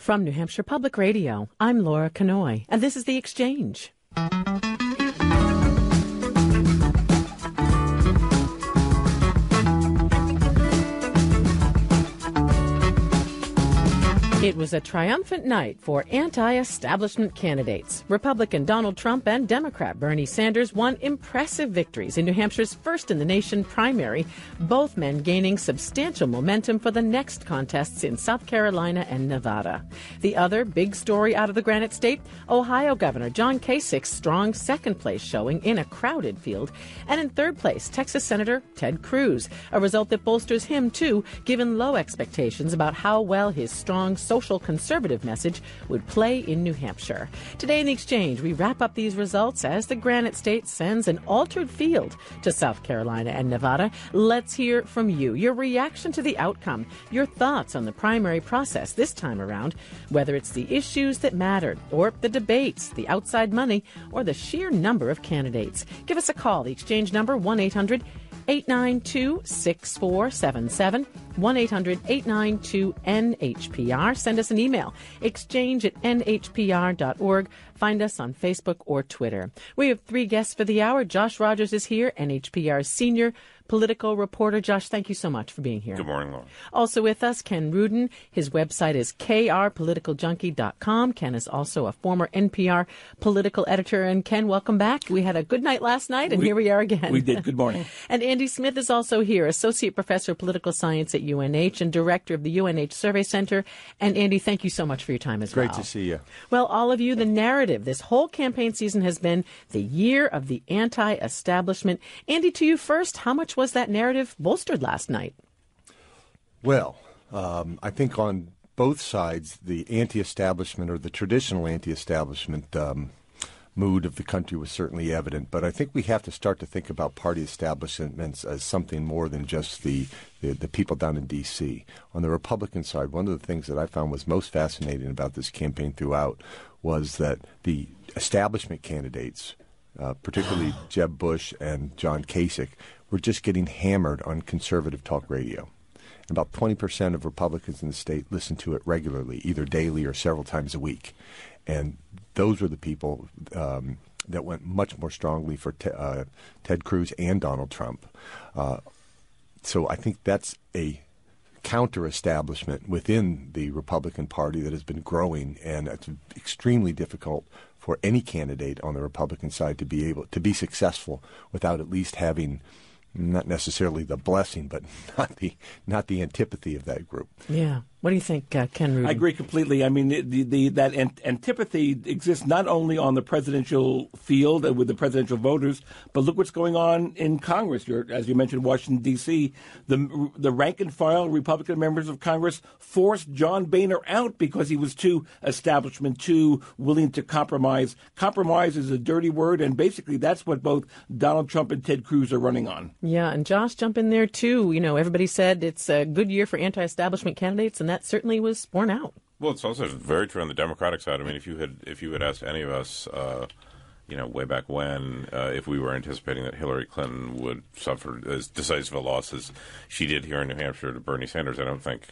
From New Hampshire Public Radio, I'm Laura Knoy, and this is The Exchange. It was a triumphant night for anti-establishment candidates. Republican Donald Trump and Democrat Bernie Sanders won impressive victories in New Hampshire's first-in-the-nation primary, both men gaining substantial momentum for the next contests in South Carolina and Nevada. The other big story out of the Granite State, Ohio Governor John Kasich's strong second-place showing in a crowded field, and in third place, Texas Senator Ted Cruz, a result that bolsters him, too, given low expectations about how well his strong social conservative message would play in New Hampshire. Today in The Exchange, we wrap up these results as the Granite State sends an altered field to South Carolina and Nevada. Let's hear from you, your reaction to the outcome, your thoughts on the primary process this time around, whether it's the issues that mattered, or the debates, the outside money, or the sheer number of candidates. Give us a call. The Exchange number, 1-800-892-6477, 1-800-892-NHPR. Send us an email, exchange@nhpr.org. Find us on Facebook or Twitter. We have three guests for the hour. Josh Rogers is here, NHPR's senior political reporter. Josh, thank you so much for being here. Good morning, Laura. Also with us, Ken Rudin. His website is krpoliticaljunkie.com. Ken is also a former NPR political editor. And Ken, welcome back. We had a good night last night, and here we are again. We did. Good morning. And Andy Smith is also here, Associate Professor of Political Science at UNH and Director of the UNH Survey Center. And Andy, thank you so much for your time as well. Great to see you. Well, all of you, the narrative this whole campaign season has been the year of the anti-establishment. Andy, to you first, how much was that narrative bolstered last night? Well, I think on both sides, the anti-establishment or the traditional anti-establishment mood of the country was certainly evident. But I think we have to start to think about party establishments as something more than just the people down in D.C. On the Republican side, one of the things that I found was most fascinating about this campaign throughout was that the establishment candidates, particularly Jeb Bush and John Kasich, were just getting hammered on conservative talk radio. About 20% of Republicans in the state listen to it regularly, either daily or several times a week. And those were the people that went much more strongly for Ted Cruz and Donald Trump. So I think that's a counter-establishment within the Republican Party that has been growing, and it's extremely difficult for any candidate on the Republican side to be able to be successful without at least having not necessarily the blessing, but not the antipathy of that group. Yeah. What do you think, Ken Rudin? I agree completely. I mean, that antipathy exists not only on the presidential field with the presidential voters, but look what's going on in Congress. As you mentioned, Washington, D.C., the rank-and-file Republican members of Congress forced John Boehner out because he was too establishment, too willing to compromise. Compromise is a dirty word, and basically that's what both Donald Trump and Ted Cruz are running on. Yeah, and Josh, jump in there, too. You know, everybody said it's a good year for anti-establishment candidates, and that certainly was borne out. Well, it's also very true on the Democratic side. I mean, if you had asked any of us, way back when, if we were anticipating that Hillary Clinton would suffer as decisive a loss as she did here in New Hampshire to Bernie Sanders, I don't think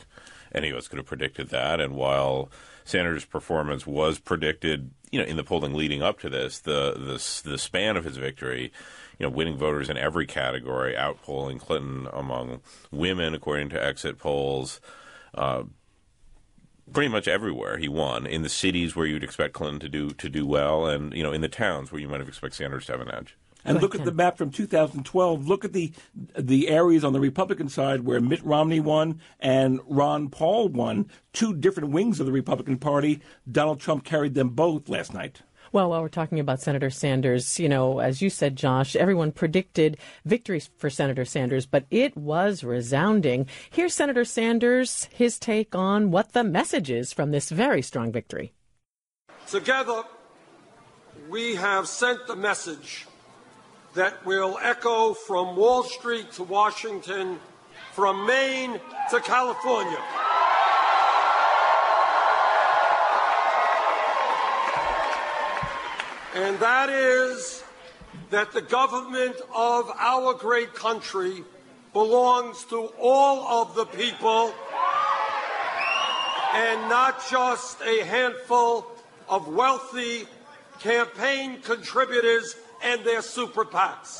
any of us could have predicted that. And while Sanders' performance was predicted, in the polling leading up to this, the span of his victory, winning voters in every category, outpolling Clinton among women, according to exit polls. Pretty much everywhere he won, in the cities where you'd expect Clinton to do well, and in the towns where you might have expected Sanders to have an edge. And look at the map from 2012. Look at the areas on the Republican side where Mitt Romney won and Ron Paul won, two different wings of the Republican Party. Donald Trump carried them both last night. Well, while we're talking about Senator Sanders, as you said, Josh, everyone predicted victories for Senator Sanders, but it was resounding. Here's Senator Sanders, his take on what the message is from this very strong victory. Together, we have sent the message that will echo from Wall Street to Washington, from Maine to California. And that is that the government of our great country belongs to all of the people, and not just a handful of wealthy campaign contributors and their super PACs.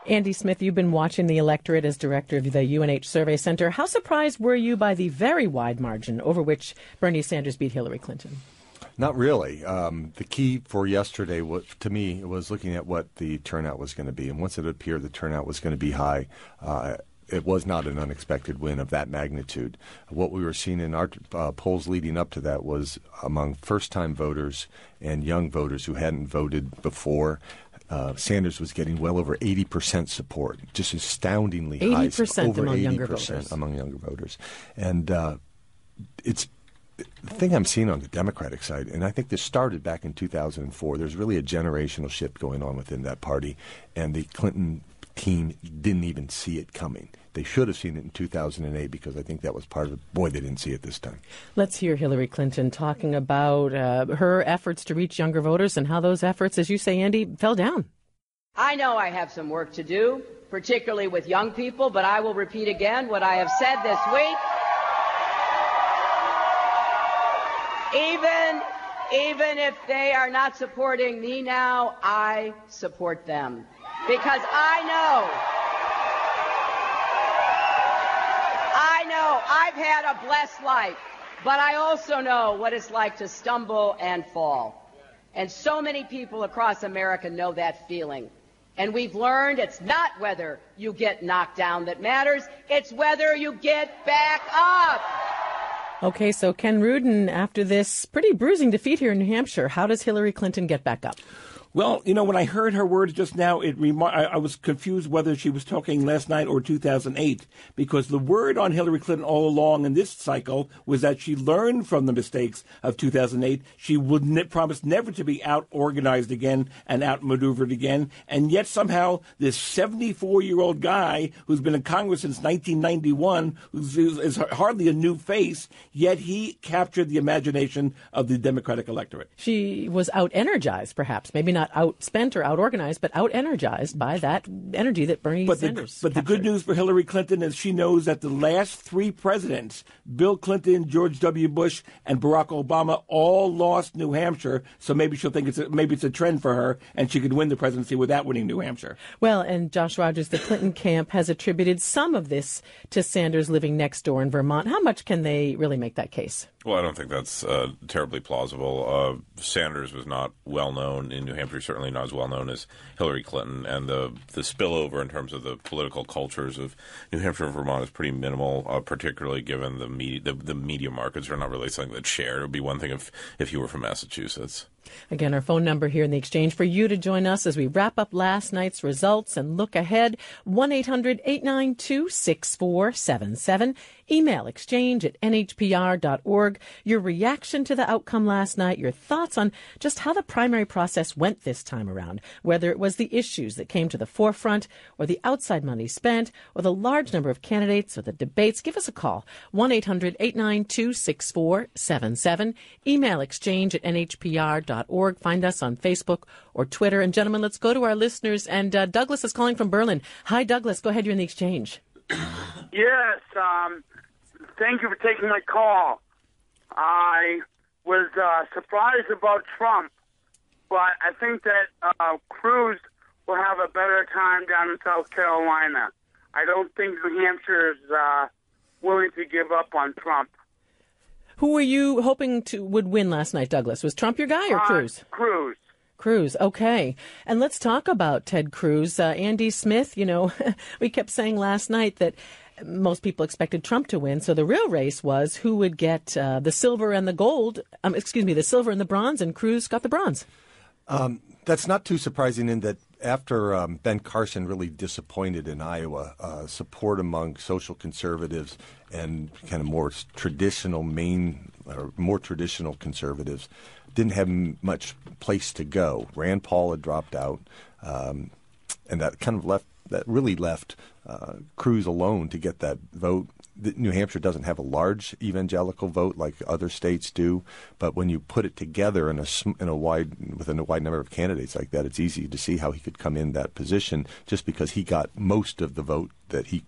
Andy Smith, you've been watching the electorate as director of the UNH Survey Center. How surprised were you by the very wide margin over which Bernie Sanders beat Hillary Clinton? Not really. The key for yesterday, to me, was looking at what the turnout was going to be. And once it appeared the turnout was going to be high, it was not an unexpected win of that magnitude. What we were seeing in our polls leading up to that was among first-time voters and young voters who hadn't voted before, Sanders was getting well over 80% support, just astoundingly high. 80% among younger voters. Among younger voters. And it's the thing I'm seeing on the Democratic side, and I think this started back in 2004, there's really a generational shift going on within that party, and the Clinton team didn't even see it coming. They should have seen it in 2008 because I think that was part of it. Boy, they didn't see it this time. Let's hear Hillary Clinton talking about her efforts to reach younger voters and how those efforts, as you say, Andy, fell down. I know I have some work to do, particularly with young people, but I will repeat again what I have said this week. Even if they are not supporting me now, I support them. Because I know I've had a blessed life, but I also know what it's like to stumble and fall. And so many people across America know that feeling. And we've learned it's not whether you get knocked down that matters, it's whether you get back up. Okay, so Ken Rudin, after this pretty bruising defeat here in New Hampshire, how does Hillary Clinton get back up? Well, you know, when I heard her words just now, I was confused whether she was talking last night or 2008, because the word on Hillary Clinton all along in this cycle was that she learned from the mistakes of 2008. She would promise never to be out-organized again and out-maneuvered again, and yet somehow this 74-year-old guy who's been in Congress since 1991, is hardly a new face, yet he captured the imagination of the Democratic electorate. She was out-energized, perhaps, maybe not outspent or out-organized, but out-energized by that energy that Bernie Sanders But the good news for Hillary Clinton is she knows that the last three presidents, Bill Clinton, George W. Bush, and Barack Obama, all lost New Hampshire, so maybe she'll think it's a trend for her, and she could win the presidency without winning New Hampshire. Well, and Josh Rogers, the Clinton camp has attributed some of this to Sanders living next door in Vermont. How much can they really make that case? Well, I don't think that's terribly plausible. Sanders was not well known in New Hampshire, certainly not as well known as Hillary Clinton, and the spillover in terms of the political cultures of New Hampshire and Vermont is pretty minimal, particularly given the media markets are not really something that's shared. It would be one thing if you were from Massachusetts. Again, our phone number here in the Exchange for you to join us as we wrap up last night's results and look ahead, 1-800-892-6477. Email exchange@nhpr.org. Your reaction to the outcome last night, your thoughts on just how the primary process went this time around, whether it was the issues that came to the forefront or the outside money spent or the large number of candidates or the debates. Give us a call, 1-800-892-6477. Email exchange@nhpr.org. Find us on Facebook or Twitter. And gentlemen, let's go to our listeners. And Douglas is calling from Berlin. Hi, Douglas. Go ahead. You're in the Exchange. Yes. Thank you for taking my call. I was surprised about Trump, but I think that Cruz will have a better time down in South Carolina. I don't think New Hampshire is willing to give up on Trump. Who were you hoping would win last night, Douglas? Was Trump your guy or Cruz? Cruz. Cruz, okay. And let's talk about Ted Cruz. Andy Smith, you know, we kept saying last night that most people expected Trump to win. So the real race was who would get the silver and the gold, the silver and the bronze, and Cruz got the bronze. That's not too surprising in that after Ben Carson really disappointed in Iowa, support among social conservatives and kind of more traditional conservatives didn't have much place to go. Rand Paul had dropped out, and that kind of left that really left Cruz alone to get that vote. New Hampshire doesn't have a large evangelical vote like other states do, but when you put it together within a wide number of candidates like that, it's easy to see how he could come in that position just because he got most of the vote that he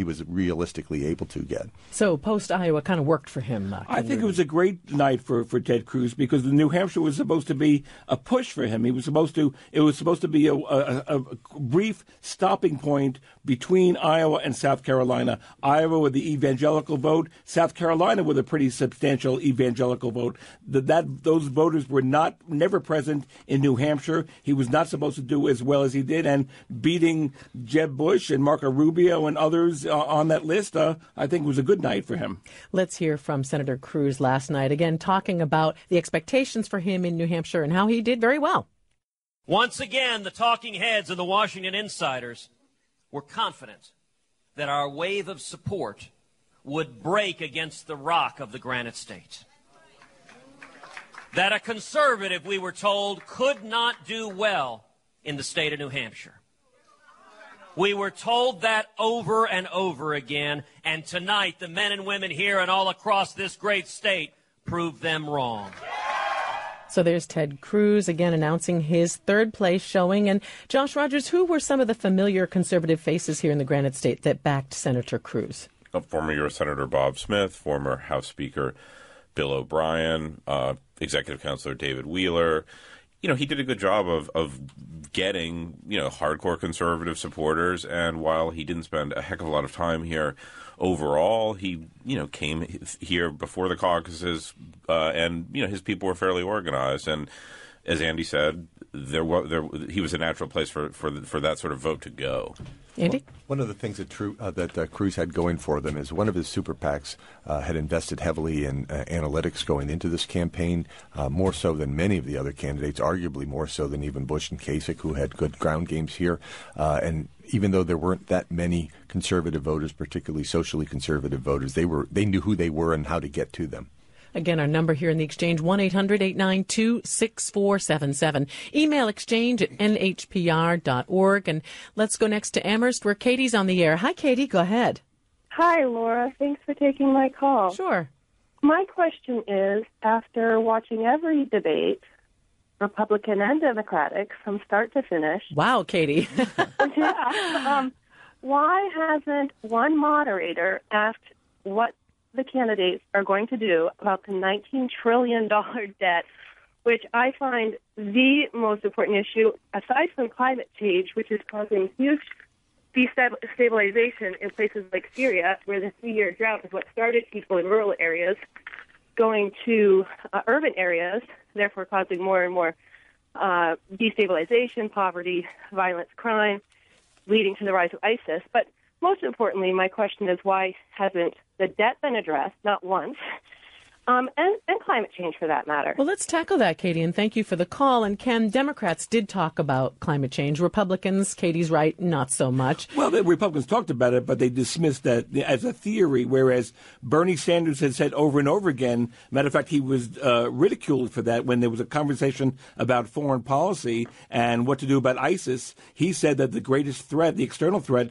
was realistically able to get. So post-Iowa kind of worked for him. I think it was a great night for Ted Cruz because New Hampshire was supposed to be a push for him. It was supposed to be a brief stopping point between Iowa and South Carolina. Iowa with the evangelical vote, South Carolina with a pretty substantial evangelical vote. Those voters were never present in New Hampshire. He was not supposed to do as well as he did, and beating Jeb Bush and Marco Rubio and others on that list, I think it was a good night for him. Let's hear from Senator Cruz last night, again talking about the expectations for him in New Hampshire and how he did very well. Once again, the talking heads and the Washington insiders were confident that our wave of support would break against the rock of the Granite State. That a conservative, we were told, could not do well in the state of New Hampshire. We were told that over and over again, and tonight the men and women here and all across this great state proved them wrong. So there's Ted Cruz again announcing his third place showing. And Josh Rogers, who were some of the familiar conservative faces here in the Granite State that backed Senator Cruz? Former U.S. Senator Bob Smith, former House Speaker Bill O'Brien, Executive Counselor David Wheeler. He did a good job of getting, hardcore conservative supporters. And while he didn't spend a heck of a lot of time here overall, he, came here before the caucuses and, his people were fairly organized. And as Andy said, he was a natural place for that sort of vote to go. Andy? One of the things that Cruz had going for them is one of his super PACs had invested heavily in analytics going into this campaign, more so than many of the other candidates, arguably more so than even Bush and Kasich, who had good ground games here. And even though there weren't that many conservative voters, particularly socially conservative voters, they knew who they were and how to get to them. Again, our number here in the Exchange, 1-800-892-6477. Email exchange@nhpr.org. And let's go next to Amherst, where Katie's on the air. Hi, Katie. Go ahead. Hi, Laura. Thanks for taking my call. Sure. My question is, after watching every debate, Republican and Democratic, from start to finish. Wow, Katie. Why hasn't one moderator asked what the candidates are going to do about the $19 trillion debt, which I find the most important issue, aside from climate change, which is causing huge destabilization in places like Syria, where the 3-year drought is what started people in rural areas going to urban areas, therefore causing more and more destabilization, poverty, violence, crime, leading to the rise of ISIS. But most importantly, my question is, why hasn't the debt been addressed, not once, and climate change for that matter? Well, let's tackle that, Katie, and thank you for the call. And Ken, Democrats did talk about climate change. Republicans, Katie's right, not so much. Well, the Republicans talked about it, but they dismissed that as a theory, whereas Bernie Sanders had said over and over again, matter of fact, he was ridiculed for that when there was a conversation about foreign policy and what to do about ISIS. He said that the greatest threat, the external threat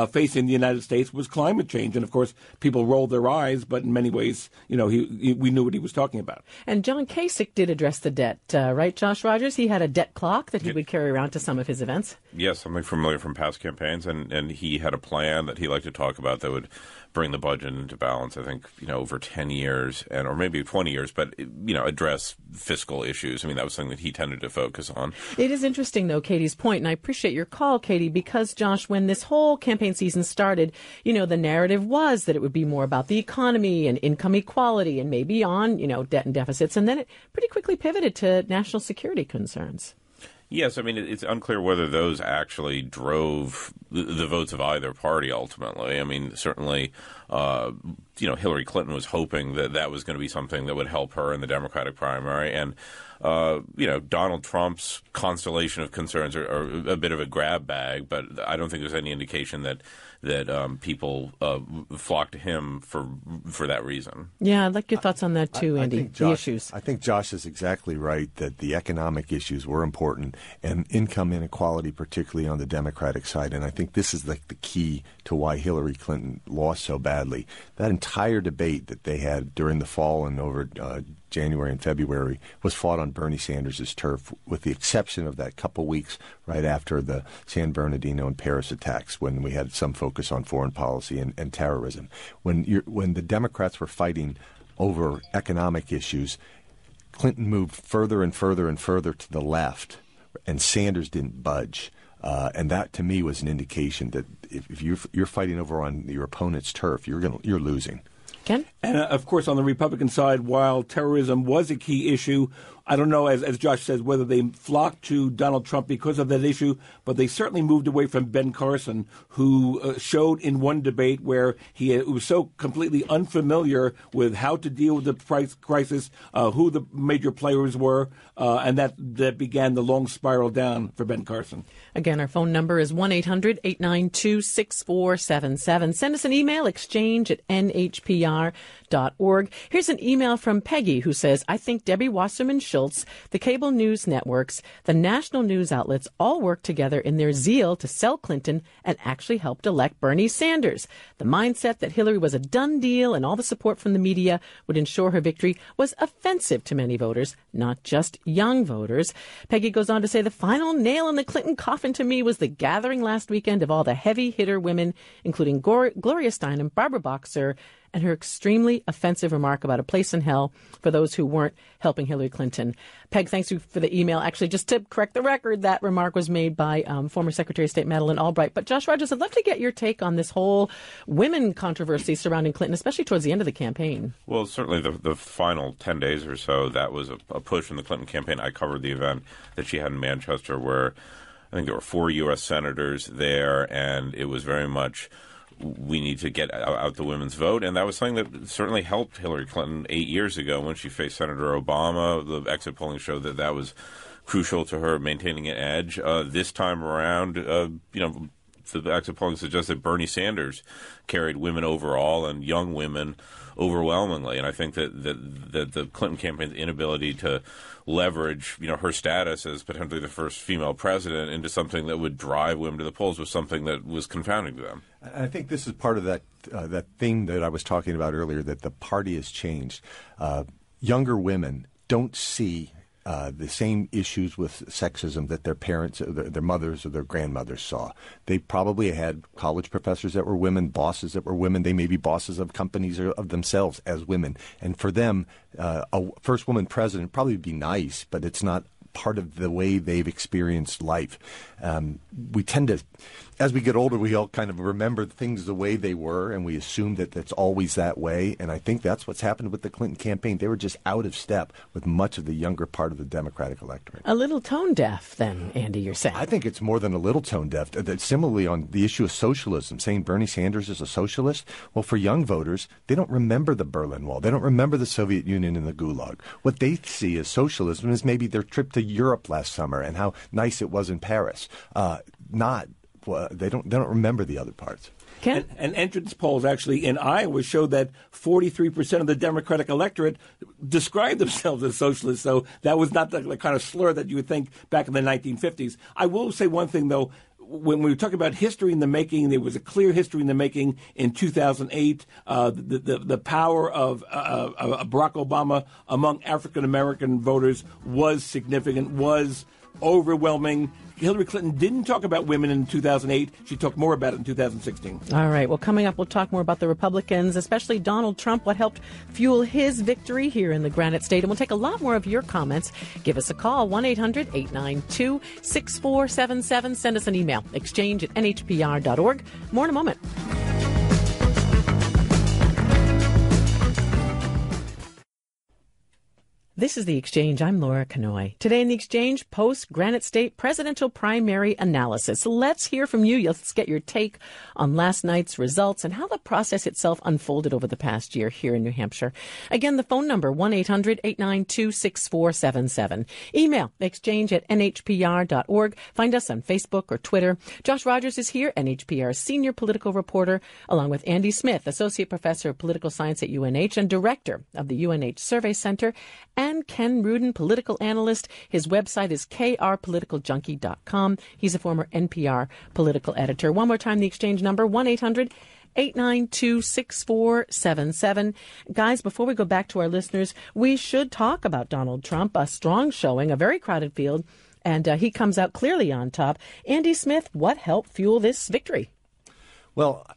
facing the United States was climate change. And, of course, people rolled their eyes, but in many ways, we knew what he was talking about. And John Kasich did address the debt, right, Josh Rogers? He had a debt clock that he would carry around to some of his events. Yes, something familiar from past campaigns, and he had a plan that he liked to talk about that would bring the budget into balance, I think, over 10 years or maybe 20 years, but, address fiscal issues. I mean, that was something that he tended to focus on. It is interesting, though, Katie's point, and I appreciate your call, Katie, because, Josh, when this whole campaign season started, the narrative was that it would be more about the economy and income equality and maybe on, debt and deficits, and then it pretty quickly pivoted to national security concerns. Yes, I mean, it's unclear whether those actually drove the votes of either party ultimately. I mean, certainly Hillary Clinton was hoping that was going to be something that would help her in the Democratic primary. And, Donald Trump's constellation of concerns are a bit of a grab bag, but I don't think there's any indication that people flock to him for that reason. Yeah, I'd like your thoughts on that too, Andy, the issues. I think Josh is exactly right that the economic issues were important, and income inequality, particularly on the Democratic side. And I think this is like the key to why Hillary Clinton lost so badly. That entire debate that they had during the fall and over January and February was fought on Bernie Sanders' turf, with the exception of that couple weeks right after the San Bernardino and Paris attacks, when we had some focus on foreign policy and terrorism. When the Democrats were fighting over economic issues, Clinton moved further and further and further to the left, and Sanders didn't budge. And that, to me, was an indication that if you're fighting over on your opponent's turf, you're losing. Ken? And, of course, on the Republican side, while terrorism was a key issue, I don't know, as Josh says, whether they flocked to Donald Trump because of that issue, but they certainly moved away from Ben Carson, who showed in one debate where he was so completely unfamiliar with how to deal with the price crisis, who the major players were, and that began the long spiral down for Ben Carson. Again, our phone number is 1-800-892-6477. Send us an email, exchange@nhpr.org. Here's an email from Peggy, who says, I think Debbie Wasserman Schultz, the cable news networks, the national news outlets all worked together in their zeal to sell Clinton and actually helped elect Bernie Sanders. The mindset that Hillary was a done deal and all the support from the media would ensure her victory was offensive to many voters, not just young voters. Peggy goes on to say, the final nail in the Clinton coffin to me was the gathering last weekend of all the heavy hitter women, including Gloria Steinem, Barbara Boxer, and her extremely offensive remark about a place in hell for those who weren't helping Hillary Clinton. Peg, thanks you for the email. Actually, just to correct the record, that remark was made by former Secretary of State Madeleine Albright. But Josh Rogers, I'd love to get your take on this whole women controversy surrounding Clinton, especially towards the end of the campaign. Well, certainly the final 10 days or so, that was a push in the Clinton campaign. I covered the event that she had in Manchester, where I think there were 4 U.S. senators there, and it was very much, we need to get out the women's vote. And that was something that certainly helped Hillary Clinton 8 years ago when she faced Senator Obama. The exit polling showed that was crucial to her maintaining an edge. This time around, the exit polling suggests that Bernie Sanders carried women overall and young women overwhelmingly. And I think that the Clinton campaign's inability to leverage, her status as potentially the first female president into something that would drive women to the polls was something that was confounding to them. I think this is part of that thing that I was talking about earlier, that the party has changed. Younger women don't see the same issues with sexism that their parents, their mothers or their grandmothers saw. They probably had college professors that were women, bosses that were women. They may be bosses of companies or of themselves as women. And for them, a first woman president would probably be nice, but it's not part of the way they've experienced life. We tend to, as we get older, we all kind of remember things the way they were, and we assume that that's always that way. And I think that's what's happened with the Clinton campaign. They were just out of step with much of the younger part of the Democratic electorate. A little tone deaf, then, Andy, you're saying? I think it's more than a little tone deaf. Similarly, on the issue of socialism, saying Bernie Sanders is a socialist, well, for young voters, they don't remember the Berlin Wall. They don't remember the Soviet Union and the Gulag. What they see as socialism is maybe their trip to Europe last summer and how nice it was in Paris. They don't remember the other parts. Ken? And entrance polls actually in Iowa showed that 43% of the Democratic electorate described themselves as socialists. So that was not the kind of slur that you would think back in the 1950s. I will say one thing, though. When we talk about history in the making, there was a clear history in the making in 2008. The power of Barack Obama among African-American voters was significant, was overwhelming. Hillary Clinton didn't talk about women in 2008. She talked more about it in 2016. All right. Well, coming up, we'll talk more about the Republicans, especially Donald Trump, what helped fuel his victory here in the Granite State. And we'll take a lot more of your comments. Give us a call, 1-800-892-6477. Send us an email, exchange@nhpr.org. More in a moment. This is The Exchange. I'm Laura Knoy. Today in The Exchange, post-Granite State presidential primary analysis. Let's hear from you. Let's get your take on last night's results and how the process itself unfolded over the past year here in New Hampshire. Again, the phone number, 1-800-892-6477. Email, exchange@nhpr.org. Find us on Facebook or Twitter. Josh Rogers is here, NHPR senior political reporter, along with Andy Smith, associate professor of political science at UNH and director of the UNH Survey Center, and Ken Rudin, political analyst. His website is krpoliticaljunkie.com. He's a former NPR political editor. One more time, the exchange number, 1-800-892-6477. Guys, before we go back to our listeners, we should talk about Donald Trump, a strong showing, a very crowded field, and he comes out clearly on top. Andy Smith, what helped fuel this victory? Well,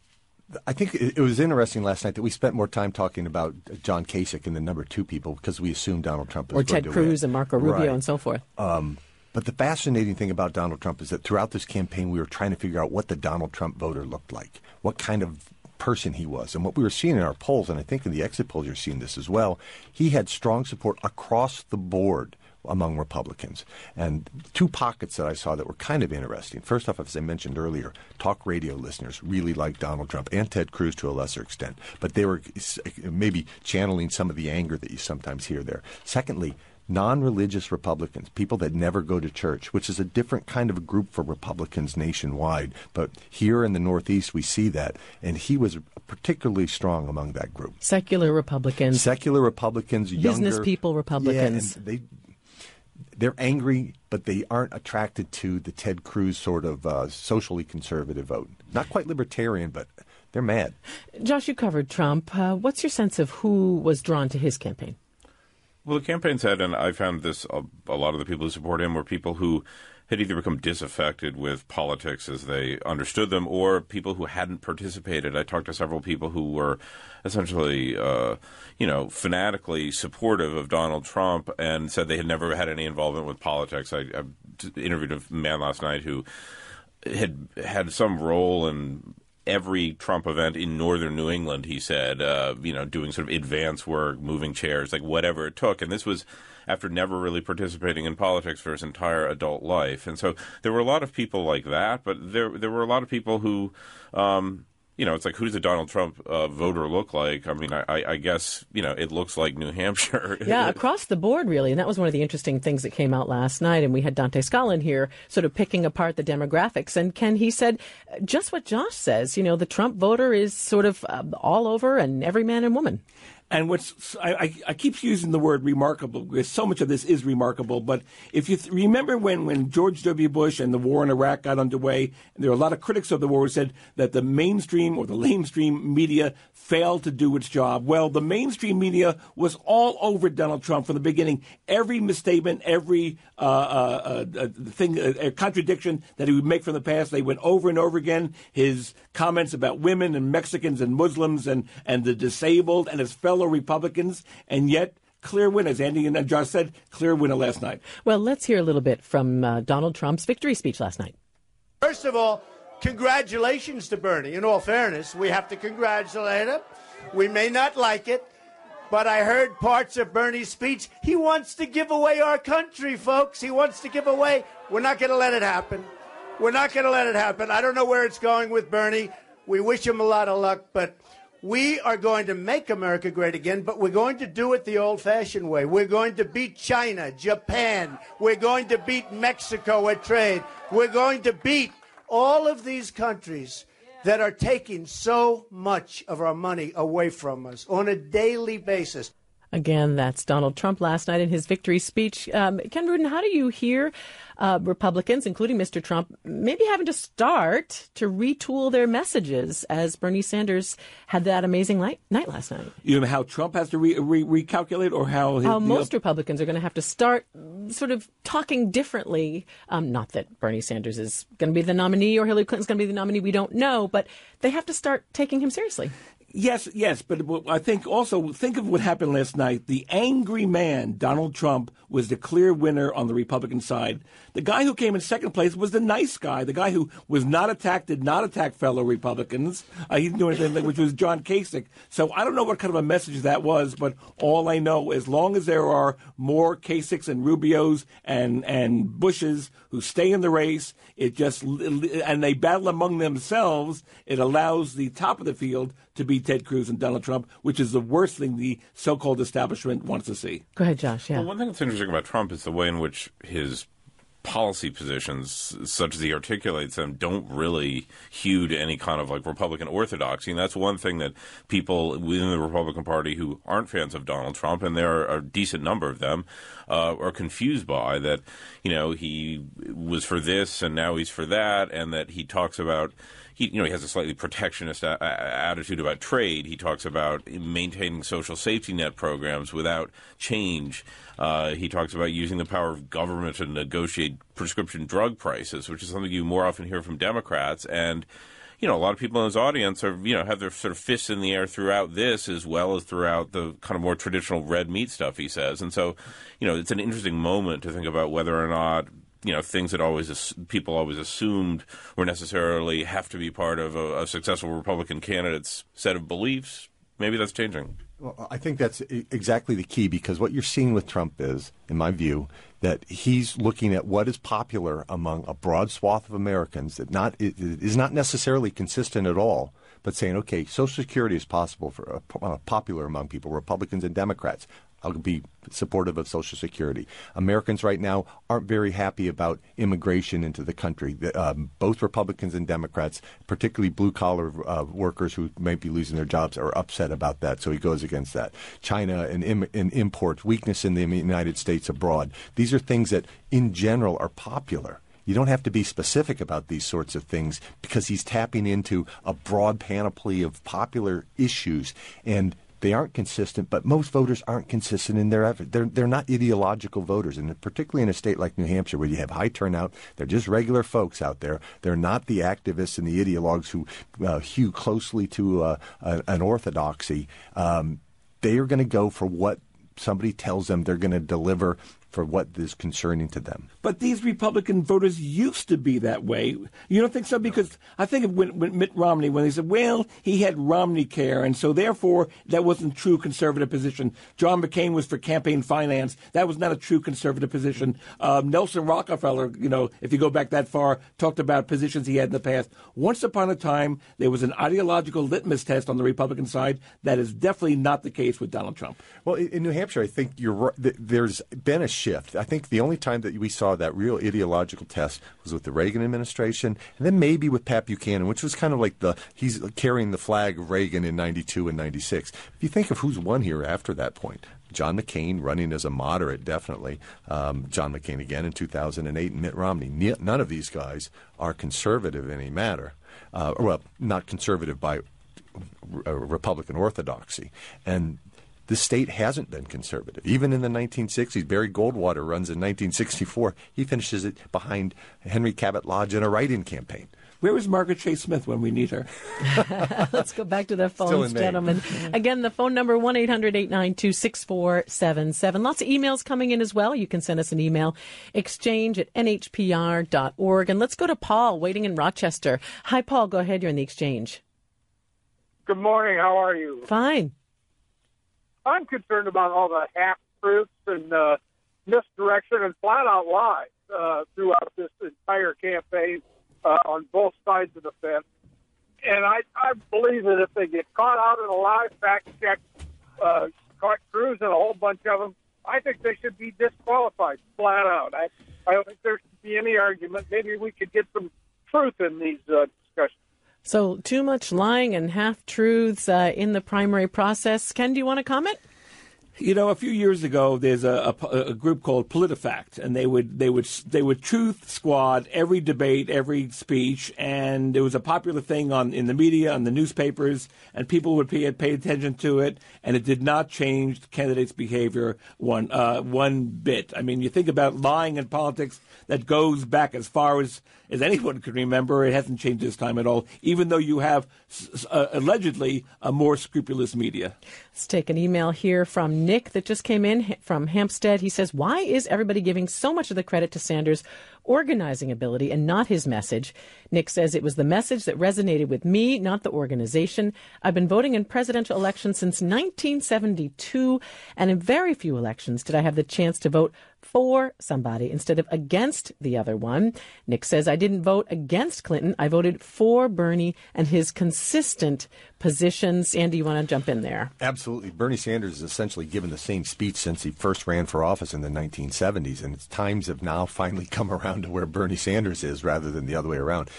I think it was interesting last night that we spent more time talking about John Kasich and the number two people because we assumed Donald Trump was or Ted Cruz and Marco Rubio and so forth. But the fascinating thing about Donald Trump is that throughout this campaign, we were trying to figure out what the Donald Trump voter looked like, what kind of person he was. And what we were seeing in our polls, and I think in the exit polls you're seeing this as well, he had strong support across the board among Republicans. And two pockets that I saw that were kind of interesting. First off, as I mentioned earlier, talk radio listeners really liked Donald Trump and Ted Cruz to a lesser extent. But they were maybe channeling some of the anger that you sometimes hear there. Secondly, non-religious Republicans, people that never go to church, which is a different kind of a group for Republicans nationwide. But here in the Northeast, we see that. And he was particularly strong among that group. Secular Republicans. Business younger, people Republicans. Yeah, they're angry, but they aren't attracted to the Ted Cruz sort of socially conservative vote. Not quite libertarian, but they're mad. Josh, you covered Trump. What's your sense of who was drawn to his campaign? Well, the campaign said, and I found this, a lot of the people who support him were people who had either become disaffected with politics as they understood them or people who hadn't participated. I talked to several people who were essentially, fanatically supportive of Donald Trump and said they had never had any involvement with politics. I interviewed a man last night who had some role in every Trump event in northern New England, he said, doing sort of advance work, moving chairs, like whatever it took. And this was after never really participating in politics for his entire adult life. And so there were a lot of people like that, but there were a lot of people who, it's like, who does a Donald Trump voter look like? I mean, I guess, it looks like New Hampshire. Yeah, across the board, really. And that was one of the interesting things that came out last night. And we had Dante Scollin here sort of picking apart the demographics. And Ken, he said just what Josh says, the Trump voter is sort of all over and every man and woman. And I keep using the word remarkable because so much of this is remarkable. But if you remember when George W. Bush and the war in Iraq got underway, and there were a lot of critics of the war who said that the mainstream or the lamestream media failed to do its job. Well, the mainstream media was all over Donald Trump from the beginning. Every misstatement, every contradiction that he would make from the past, they went over and over again. His comments about women and Mexicans and Muslims and the disabled and his fellow Republicans, and yet clear win, as Andy and Josh said, clear winner last night. Well, let's hear a little bit from Donald Trump's victory speech last night. First of all, congratulations to Bernie. In all fairness, we have to congratulate him. We may not like it, but I heard parts of Bernie's speech. He wants to give away our country, folks. He wants to give away. We're not going to let it happen. We're not going to let it happen. I don't know where it's going with Bernie. We wish him a lot of luck, but we are going to make America great again, but we're going to do it the old-fashioned way. We're going to beat China, Japan. We're going to beat Mexico at trade. We're going to beat all of these countries that are taking so much of our money away from us on a daily basis. Again, that's Donald Trump last night in his victory speech. Ken Rudin, how do you hear Republicans, including Mr. Trump, maybe having to start to retool their messages as Bernie Sanders had that amazing night last night? You know how Trump has to recalculate, or how most Republicans are going to have to start sort of talking differently. Not that Bernie Sanders is going to be the nominee or Hillary Clinton's going to be the nominee. We don't know, but they have to start taking him seriously. Yes, but I think also, think of what happened last night. The angry man, Donald Trump, was the clear winner on the Republican side. The guy who came in second place was the nice guy, the guy who was not attacked, did not attack fellow Republicans. He didn't do anything, which was John Kasich. So I don't know what kind of a message that was, but all I know, as long as there are more Kasichs and Rubios and Bushes who stay in the race, and they battle among themselves, it allows the top of the field to be Ted Cruz and Donald Trump, which is the worst thing the so-called establishment wants to see. Go ahead, Josh. Yeah. Well, one thing that's interesting about Trump is the way in which his policy positions, such as he articulates them, don't really hew to any kind of like Republican orthodoxy. And that's one thing that people within the Republican Party who aren't fans of Donald Trump, and there are a decent number of them, are confused by that, he was for this and now he's for that, and that he talks about he has a slightly protectionist attitude about trade. He talks about maintaining social safety net programs without change. He talks about using the power of government to negotiate prescription drug prices, which is something you more often hear from Democrats. And, a lot of people in his audience have their sort of fists in the air throughout this as well as throughout the kind of more traditional red meat stuff he says. And so, it's an interesting moment to think about whether or not things that people always assumed were necessarily have to be part of a successful Republican candidate's set of beliefs. Maybe that's changing. Well, I think that's exactly the key, because what you're seeing with Trump is, in my view, that he's looking at what is popular among a broad swath of Americans that is not necessarily consistent at all, but saying, okay, Social Security is possible popular among people, Republicans and Democrats. I'll be supportive of Social Security. Americans right now aren't very happy about immigration into the country. Both Republicans and Democrats, particularly blue-collar workers who might be losing their jobs, are upset about that, so he goes against that. China and imports, weakness in the United States abroad. These are things that, in general, are popular. You don't have to be specific about these sorts of things because he's tapping into a broad panoply of popular issues, and they aren't consistent, but most voters aren't consistent in their effort. They're not ideological voters, and particularly in a state like New Hampshire where you have high turnout, they're just regular folks out there. They're not the activists and the ideologues who hew closely to an orthodoxy. They are going to go for what somebody tells them they're going to deliver for what is concerning to them. But these Republican voters used to be that way. You don't think so? Because I think of when Mitt Romney, when they said, well, he had Romney care, and so therefore that wasn't true conservative position. John McCain was for campaign finance. That was not a true conservative position. Nelson Rockefeller, if you go back that far, talked about positions he had in the past. Once upon a time, there was an ideological litmus test on the Republican side. That is definitely not the case with Donald Trump. Well, in New Hampshire, I think you're right. There's been a shift. I think the only time that we saw that real ideological test was with the Reagan administration, and then maybe with Pat Buchanan, which was kind of like he's carrying the flag of Reagan in 92 and 96. If you think of who's won here after that point, John McCain running as a moderate, definitely. John McCain again in 2008, and Mitt Romney. None of these guys are conservative in any matter. Not conservative by Republican orthodoxy. And the state hasn't been conservative. Even in the 1960s, Barry Goldwater runs in 1964. He finishes it behind Henry Cabot Lodge in a write-in campaign. Where is Margaret Chase Smith when we need her? Let's go back to the phones, gentlemen. Again, the phone number, 1-800-892-6477. Lots of emails coming in as well. You can send us an email, exchange@nhpr.org. And let's go to Paul, waiting in Rochester. Hi, Paul. Go ahead. You're in the exchange. Good morning. How are you? Fine. I'm concerned about all the half-truths and misdirection and flat-out lies throughout this entire campaign on both sides of the fence. And I believe that if they get caught out in a lie, fact-check, caught Cruz and a whole bunch of them, I think they should be disqualified flat out. I don't think there should be any argument. Maybe we could get some truth in these discussions. So too much lying and half-truths in the primary process. Ken, do you want to comment? You know, a few years ago, there's a group called PolitiFact, and they would truth squad every debate, every speech, and it was a popular thing in the media, on the newspapers, and people would pay attention to it, and it did not change the candidates' behavior one bit. I mean, you think about lying in politics that goes back as far as anyone can remember. It hasn't changed this time at all, even though you have allegedly a more scrupulous media. Let's take an email here from Nick that just came in from Hampstead. He says, why is everybody giving so much of the credit to Sanders' organizing ability and not his message? Nick says, it was the message that resonated with me, not the organization. I've been voting in presidential elections since 1972, and in very few elections did I have the chance to vote for somebody instead of against the other one. Nick says, I didn't vote against Clinton. I voted for Bernie and his consistent positions. Andy, you want to jump in there? Absolutely. Bernie Sanders has essentially given the same speech since he first ran for office in the 1970s, and its times have now finally come around to where Bernie Sanders is rather than the other way around.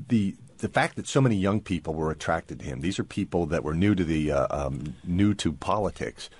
The fact that so many young people were attracted to him, these are people that were new to politics,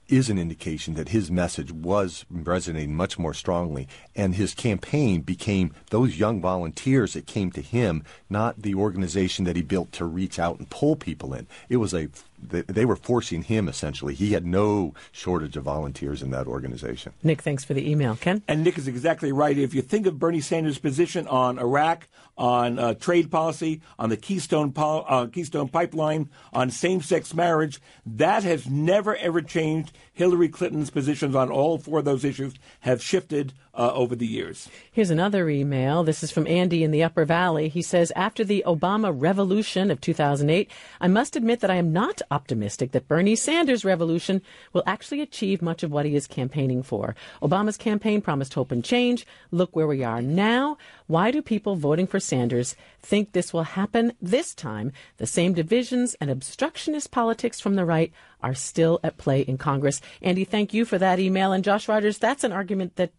is an indication that his message was resonating much more strongly, and his campaign became those young volunteers that came to him, not the organization that he built to reach out and pull people in. It was they were forcing him, essentially. He had no shortage of volunteers in that organization. Nick, thanks for the email. Ken? And Nick is exactly right. If you think of Bernie Sanders' position on Iraq, on trade policy, on the Keystone Pipeline, on same-sex marriage, that has never, ever changed. Hillary Clinton's positions on all four of those issues have shifted over the years. Here's another email. This is from Andy in the Upper Valley. He says, after the Obama revolution of 2008, I must admit that I am not optimistic that Bernie Sanders' revolution will actually achieve much of what he is campaigning for. Obama's campaign promised hope and change. Look where we are now. Why do people voting for Sanders think this will happen this time? The same divisions and obstructionist politics from the right are still at play in Congress. Andy, thank you for that email. And Josh Rogers, that's an argument that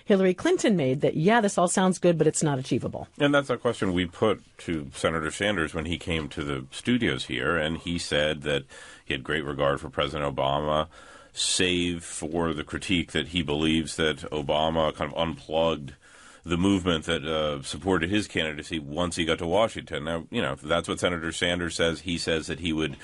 Hillary Clinton made, that, yeah, this all sounds good, but it's not achievable. And that's a question we put to Senator Sanders when he came to the studios here, and he said that he had great regard for President Obama, save for the critique that he believes that Obama kind of unplugged the movement that supported his candidacy once he got to Washington. Now, you know, that's what Senator Sanders says. He says that he would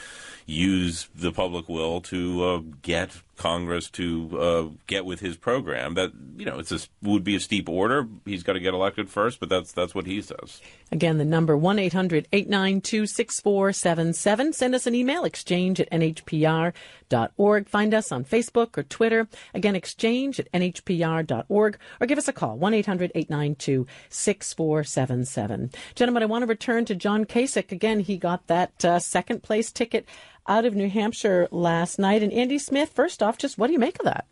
use the public will to get Congress to get with his program. That, you know, would be a steep order. He's got to get elected first, but that's what he says. Again, the number 1-800-892-6477. Send us an email, exchange@nhpr.org. Find us on Facebook or Twitter. Again, exchange@nhpr.org, or give us a call, 1-800-892-6477. Gentlemen, I want to return to John Kasich. Again, he got that second place ticket out of New Hampshire last night. And Andy Smith, first off, just what do you make of that?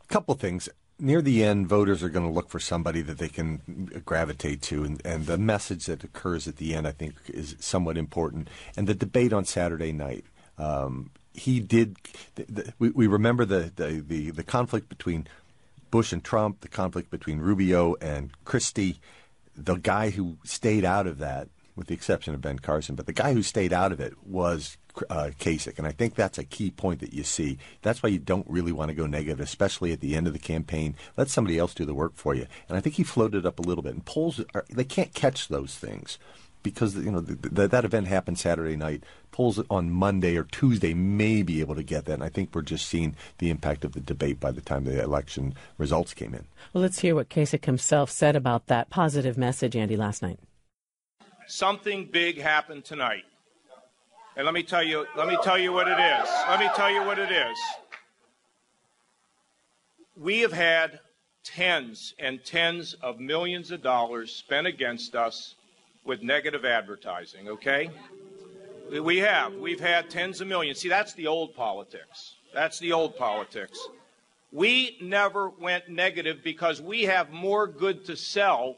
Couple things. Near the end, voters are going to look for somebody that they can gravitate to, and the message that occurs at the end, I think, is somewhat important. And the debate on Saturday night, we remember the conflict between Bush and Trump, the conflict between Rubio and Christie. The guy who stayed out of that, with the exception of Ben Carson, but the guy who stayed out of it was Kasich, and I think that's a key point that you see. That's why you don't really want to go negative, especially at the end of the campaign. Let somebody else do the work for you. And I think he floated up a little bit. And polls, they can't catch those things because, you know, that event happened Saturday night. Polls on Monday or Tuesday may be able to get that, and I think we're just seeing the impact of the debate by the time the election results came in. Well, let's hear what Kasich himself said about that positive message, Andy, last night. Something big happened tonight. And let me tell you what it is. We have had tens and tens of millions of dollars spent against us with negative advertising, okay? We've had tens of millions. See, that's the old politics. We never went negative because we have more good to sell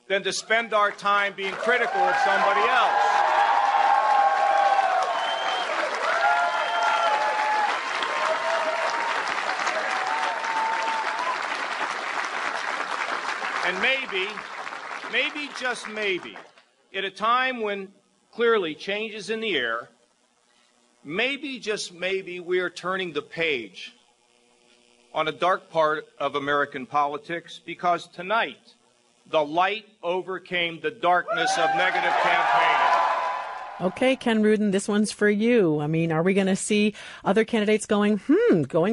than to spend our time being critical of somebody else. And maybe, just maybe, at a time when clearly change is in the air, maybe, just maybe, we are turning the page on a dark part of American politics, because tonight the light overcame the darkness of negative campaigning. Okay, Ken Rudin, this one's for you. I mean, are we going to see other candidates going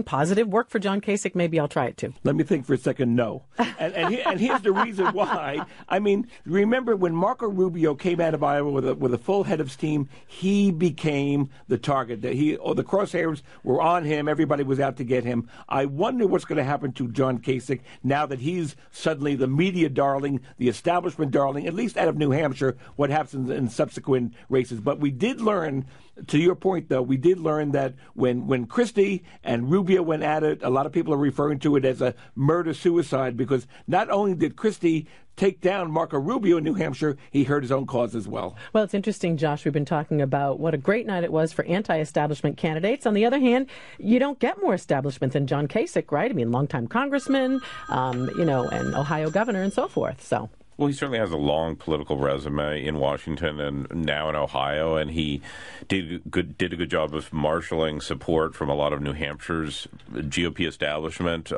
positive? Work for John Kasich. Maybe I'll try it too. Let me think for a second. No. And here's the reason why. I mean, remember when Marco Rubio came out of Iowa with a full head of steam, he became the target. The crosshairs were on him. Everybody was out to get him. I wonder what's going to happen to John Kasich now that he's suddenly the media darling, the establishment darling, at least out of New Hampshire, what happens in subsequent races. But we did learn, to your point, though, we did learn that when Christie and Rubio went at it, a lot of people are referring to it as a murder-suicide, because not only did Christie take down Marco Rubio in New Hampshire, he hurt his own cause as well. Well, it's interesting, Josh. We've been talking about what a great night it was for anti-establishment candidates. On the other hand, you don't get more establishment than John Kasich, right? I mean, longtime congressman, and Ohio governor and so forth. So. Well, he certainly has a long political resume in Washington and now in Ohio, and he did a good job of marshaling support from a lot of New Hampshire's GOP establishment.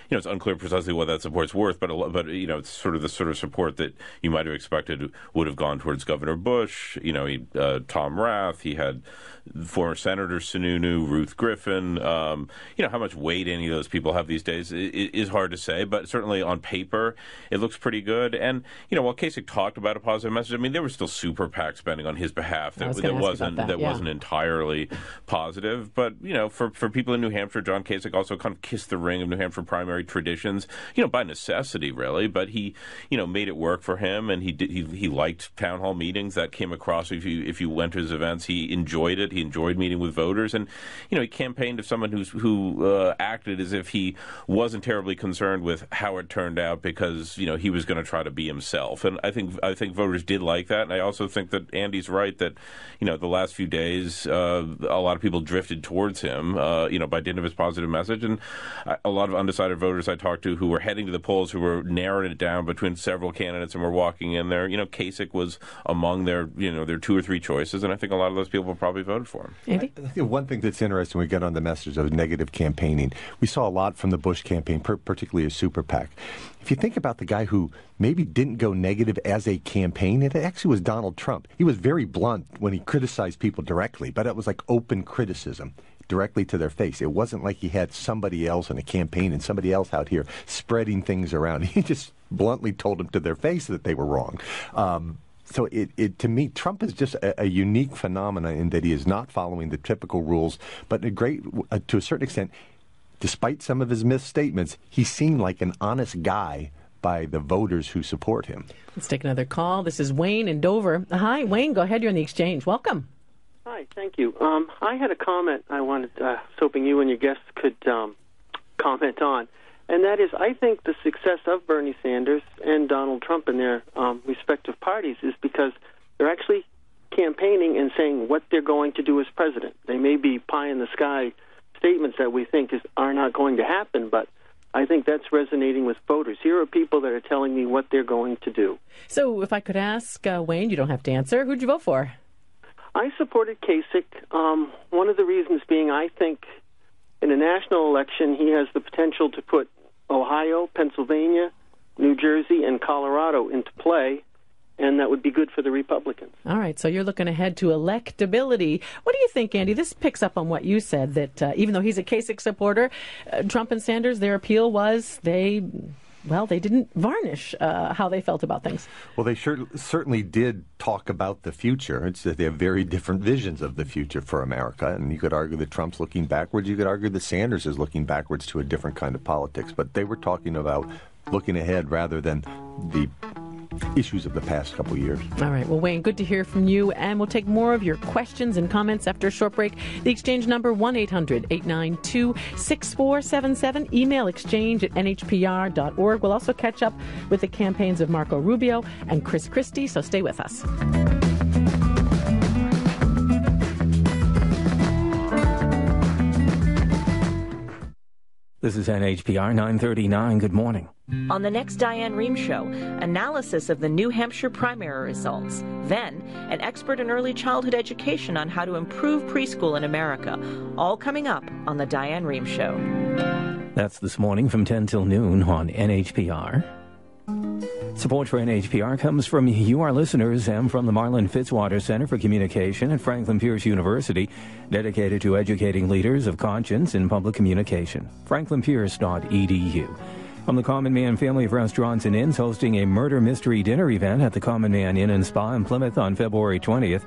It's unclear precisely what that support's worth, but it's sort of the sort of support that you might have expected would have gone towards Governor Bush. Tom Rath. He had former Senator Sununu, Ruth Griffin. How much weight any of those people have these days is hard to say, but certainly on paper it looks pretty good. And, while Kasich talked about a positive message, I mean, there was still super PAC spending on his behalf that wasn't entirely positive. But, for people in New Hampshire, John Kasich also kind of kissed the ring of New Hampshire primary traditions, by necessity, really. But he, made it work for him, and he liked town hall meetings. That came across if you went to his events. He enjoyed it. He enjoyed meeting with voters. And, he campaigned as someone who acted as if he wasn't terribly concerned with how it turned out because, he was going to try to be himself. And I think voters did like that. And I also think that Andy's right that, the last few days, a lot of people drifted towards him, by dint of his positive message. And a lot of undecided voters I talked to who were heading to the polls, who were narrowing it down between several candidates and were walking in there, Kasich was among their two or three choices. And I think a lot of those people probably voted for him. Andy? I think one thing that's interesting, we get on the message of negative campaigning. We saw a lot from the Bush campaign, particularly a super PAC. If you think about the guy who maybe didn't go negative as a campaign, it actually was Donald Trump. He was very blunt when he criticized people directly, but it was like open criticism directly to their face. It wasn't like he had somebody else in a campaign and somebody else out here spreading things around. He just bluntly told them to their face that they were wrong. So to me, Trump is just a unique phenomenon in that he is not following the typical rules, but to a certain extent, despite some of his misstatements, he seemed like an honest guy by the voters who support him. Let's take another call. This is Wayne in Dover. Hi, Wayne. Go ahead. You're on the exchange. Welcome. Hi. Thank you. I had a comment I was hoping you and your guests could comment on, and that is I think the success of Bernie Sanders and Donald Trump in their respective parties is because they're actually campaigning and saying what they're going to do as president. They may be pie-in-the-sky statements that we think are not going to happen, but I think that's resonating with voters. Here are people that are telling me what they're going to do. So if I could ask, Wayne, you don't have to answer, who'd you vote for? I supported Kasich. One of the reasons being I think in a national election he has the potential to put Ohio, Pennsylvania, New Jersey, and Colorado into play, and that would be good for the Republicans. All right, so you're looking ahead to electability. What do you think, Andy? This picks up on what you said, that even though he's a Kasich supporter, Trump and Sanders, their appeal was they didn't varnish how they felt about things. Well, they certainly did talk about the future. It's that they have very different visions of the future for America, and you could argue that Trump's looking backwards. You could argue that Sanders is looking backwards to a different kind of politics, but they were talking about looking ahead rather than the issues of the past couple of years. All right. Well, Wayne, good to hear from you. And we'll take more of your questions and comments after a short break. The exchange number, 1-800-892-6477. Email exchange@nhpr.org. We'll also catch up with the campaigns of Marco Rubio and Christie, so stay with us. This is NHPR 939. Good morning. On the next Diane Rehm Show, analysis of the New Hampshire primary results. Then, an expert in early childhood education on how to improve preschool in America. All coming up on the Diane Rehm Show. That's this morning from 10 till noon on NHPR. Support for NHPR comes from you, our listeners, and from the Marlin Fitzwater Center for Communication at Franklin Pierce University, dedicated to educating leaders of conscience in public communication. franklinpierce.edu. From the Common Man family of restaurants and inns, hosting a murder mystery dinner event at the Common Man Inn and Spa in Plymouth on February 20th,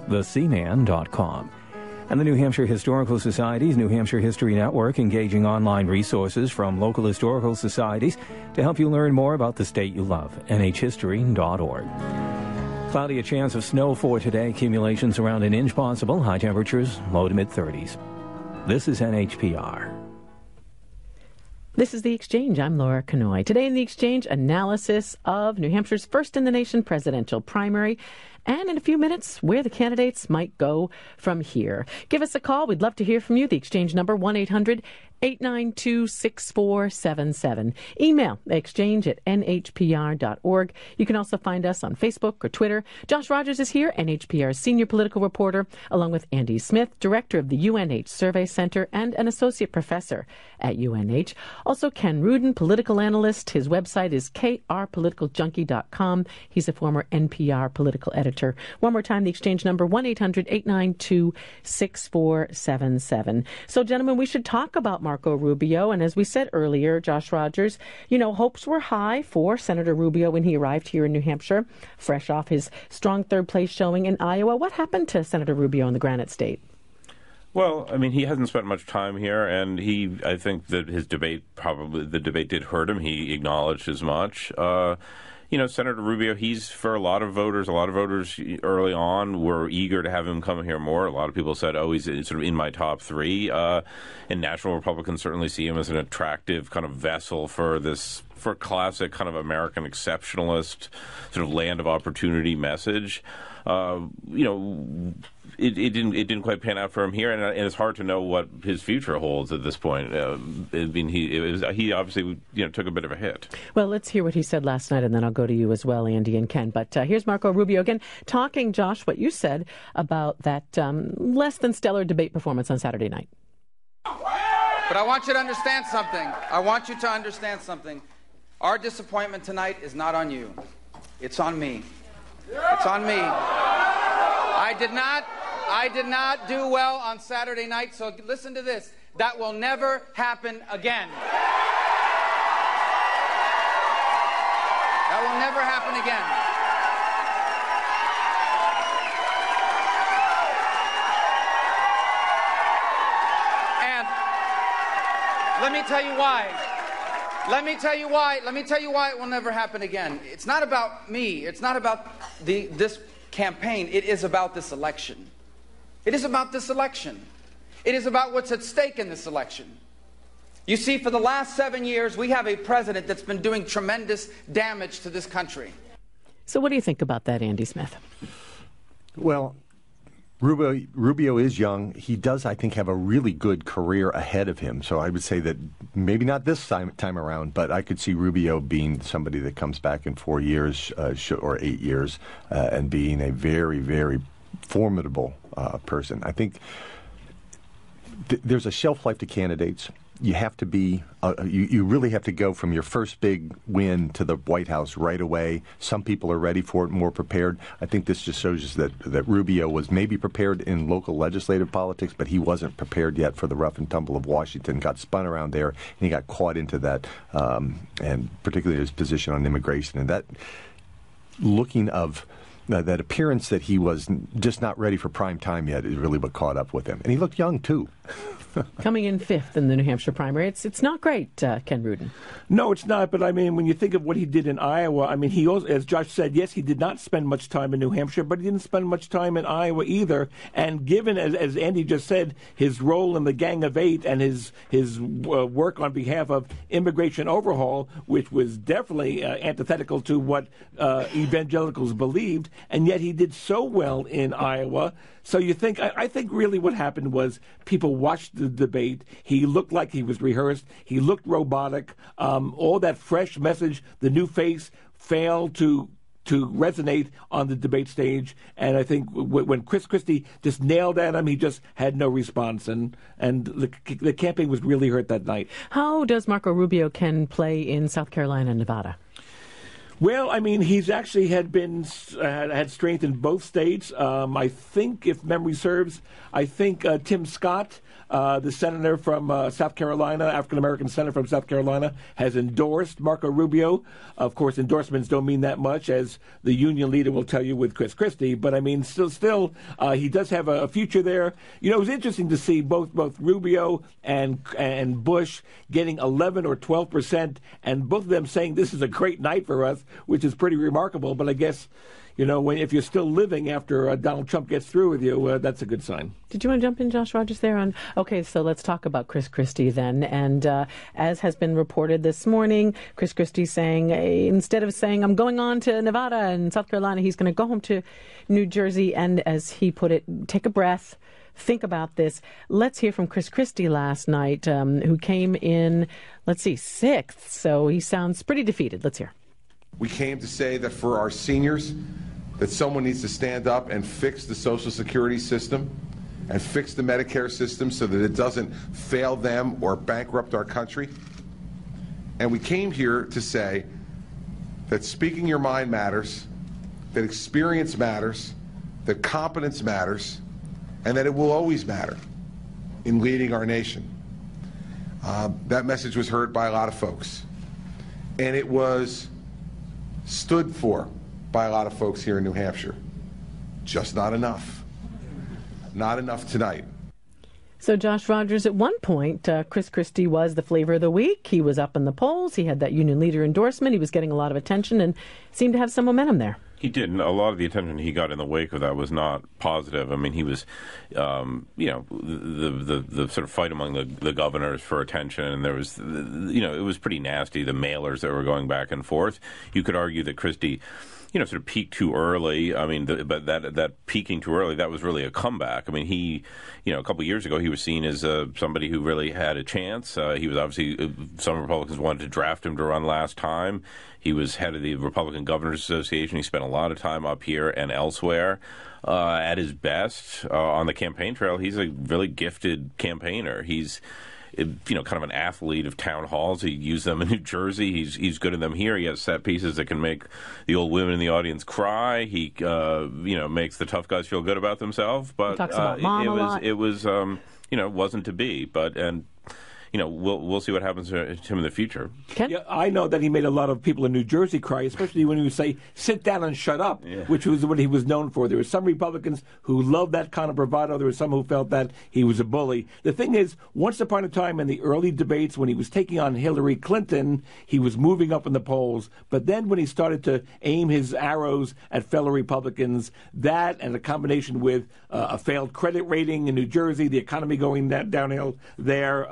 theseaman.com. And the New Hampshire Historical Society's New Hampshire History Network, engaging online resources from local historical societies to help you learn more about the state you love. nhhistory.org. Cloudy, a chance of snow for today. Accumulations around an inch possible. High temperatures, low to mid-30s. This is NHPR. This is The Exchange. I'm Laura Knoy. Today in The Exchange, analysis of New Hampshire's first-in-the-nation presidential primary, and in a few minutes, where the candidates might go from here. Give us a call. We'd love to hear from you. The Exchange number, 1-800-892-6477. Email exchange@nhpr.org. You can also find us on Facebook or Twitter. Josh Rogers is here, NHPR's senior political reporter, along with Andy Smith, director of the UNH Survey Center and an associate professor at UNH. Also, Ken Rudin, political analyst. His website is krpoliticaljunkie.com. He's a former NPR political editor. One more time, the Exchange number, 1-800-892-6477. So, gentlemen, we should talk about Marco Rubio. And as we said earlier, Josh Rogers, hopes were high for Senator Rubio when he arrived here in New Hampshire, fresh off his strong third-place showing in Iowa. What happened to Senator Rubio in the Granite State? Well, I mean, he hasn't spent much time here, and I think that the debate did hurt him. He acknowledged as much. Senator Rubio, he's, for a lot of voters early on were eager to have him come here more. A lot of people said, he's sort of in my top three. And National Republicans certainly see him as an attractive kind of vessel for classic kind of American exceptionalist sort of land of opportunity message. It didn't quite pan out for him here, and it's hard to know what his future holds at this point. He obviously took a bit of a hit. Well, let's hear what he said last night, and then I'll go to you as well, Andy and Ken. But here's Marco Rubio again talking, Josh, what you said about that less than stellar debate performance on Saturday night. But I want you to understand something. Our disappointment tonight is not on you. It's on me. It's on me. I did not do well on Saturday night, so listen to this. That will never happen again. That will never happen again. And let me tell you why. Let me tell you why it will never happen again. It's not about me. It's not about this campaign. It is about this election. It is about this election. It is about what's at stake in this election. You see, for the last 7 years, we have a president that's been doing tremendous damage to this country. So what do you think about that, Andy Smith? Well, Rubio is young. He does, I think, have a really good career ahead of him. So I would say that maybe not this time around, but I could see Rubio being somebody that comes back in 4 years or 8 years and being a very, very formidable person. I think there's a shelf life to candidates. You have to be, you really have to go from your first big win to the White House right away. Some people are ready for it, more prepared. I think this just shows us that Rubio was maybe prepared in local legislative politics, but he wasn't prepared yet for the rough and tumble of Washington. Got spun around there, and he got caught into that, and particularly his position on immigration. And that that appearance that he was just not ready for prime time yet is really what caught up with him. And he looked young, too. Coming in fifth in the New Hampshire primary. It's not great, Ken Rudin. No, it's not. But, I mean, when you think of what he did in Iowa, I mean, he also, as Josh said, yes, he did not spend much time in New Hampshire, but he didn't spend much time in Iowa either. And given, as Andy just said, his role in the Gang of Eight and his work on behalf of immigration overhaul, which was definitely antithetical to what evangelicals believed, and yet he did so well in Iowa. So you think, I think really what happened was people watched the debate. He looked like he was rehearsed. He looked robotic. All that fresh message, the new face, failed to resonate on the debate stage. And I think when Christie just nailed at him, he just had no response. And the campaign was really hurt that night. How does Marco Rubio can play in South Carolina and Nevada? Well, I mean, he's actually had strength in both states. I think, if memory serves, Tim Scott, the senator from South Carolina, African-American senator from South Carolina, has endorsed Marco Rubio. Of course, endorsements don't mean that much, as the union leader will tell you with Christie. But, I mean, still, he does have a future there. You know, it was interesting to see both Rubio and Bush getting 11 or 12%, and both of them saying this is a great night for us, which is pretty remarkable. But I guess, you know, if you're still living after Donald Trump gets through with you, that's a good sign. Did you want to jump in, Josh Rogers, there? Okay, so let's talk about Christie then. And as has been reported this morning, Christie saying, instead of saying, I'm going on to Nevada and South Carolina, he's going to go home to New Jersey and, as he put it, take a breath, think about this. Let's hear from Christie last night, who came in, 6th. So he sounds pretty defeated. Let's hear. We came to say that for our seniors, that someone needs to stand up and fix the Social Security system and fix the Medicare system so that it doesn't fail them or bankrupt our country. And we came here to say that speaking your mind matters, that experience matters, that competence matters, and that it will always matter in leading our nation. That message was heard by a lot of folks. And it was stood for by a lot of folks here in New Hampshire. Just not enough. Not enough tonight. So, Josh Rogers, at one point, Christie was the flavor of the week. He was up in the polls. He had that union leader endorsement. He was getting a lot of attention and seemed to have some momentum there. He did, and a lot of the attention he got in the wake of that was not positive. I mean, he was, the sort of fight among the governors for attention, and there was, it was pretty nasty, the mailers that were going back and forth. You could argue that Christie, sort of peaked too early. I mean, but that peaking too early, that was really a comeback. I mean, he, a couple of years ago, he was seen as somebody who really had a chance. He was obviously, some Republicans wanted to draft him to run last time. He was head of the Republican Governors Association. He spent a lot of time up here and elsewhere. At his best, on the campaign trail, he's a really gifted campaigner. He's kind of an athlete of town halls. He used them in New Jersey. He's good in them here. He has set pieces that can make the old women in the audience cry. He, makes the tough guys feel good about themselves. But he talks about mom a lot. It was, wasn't to be. But we'll see what happens to him in the future. Ken? Yeah, I know that he made a lot of people in New Jersey cry, especially when he would say, sit down and shut up, which was what he was known for. There were some Republicans who loved that kind of bravado. There were some who felt that he was a bully. The thing is, once upon a time in the early debates when he was taking on Hillary Clinton, he was moving up in the polls. But then when he started to aim his arrows at fellow Republicans, that and a combination with a failed credit rating in New Jersey, the economy going downhill there,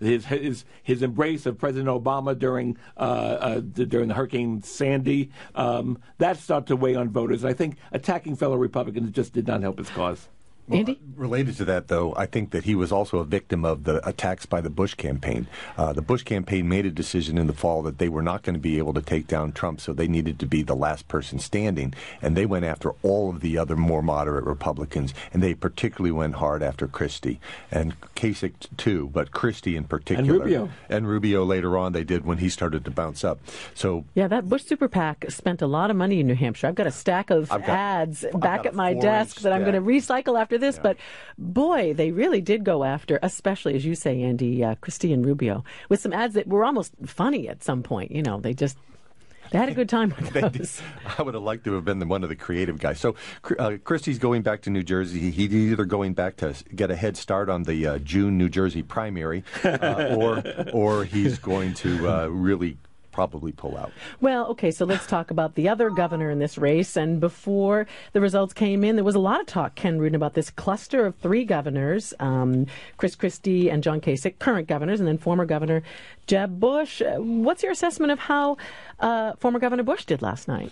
his embrace of President Obama during the Hurricane Sandy, that started to weigh on voters. I think attacking fellow Republicans just did not help his cause. Well, Andy? Related to that, though, I think that he was also a victim of the attacks by the Bush campaign. The Bush campaign made a decision in the fall that they were not going to be able to take down Trump, so they needed to be the last person standing. And they went after all of the other more moderate Republicans, and they particularly went hard after Christie. And Kasich, too, but Christie in particular. And Rubio. And Rubio later on they did when he started to bounce up. So yeah, that Bush Super PAC spent a lot of money in New Hampshire. I've got a stack of ads back at my desk that I'm going to recycle after this, but boy, they really did go after, especially as you say, Andy, Christie and Rubio, with some ads that were almost funny at some point. They had a good time with those. I would have liked to have been one of the creative guys. So Christie's going back to New Jersey. He's either going back to get a head start on the June New Jersey primary, or he's going to really probably pull out. Well, okay, so let's talk about the other governor in this race. And before the results came in, there was a lot of talk, Ken Rudin, about this cluster of three governors, Christie and John Kasich, current governors, and then former Governor Jeb Bush. What's your assessment of how former Governor Bush did last night?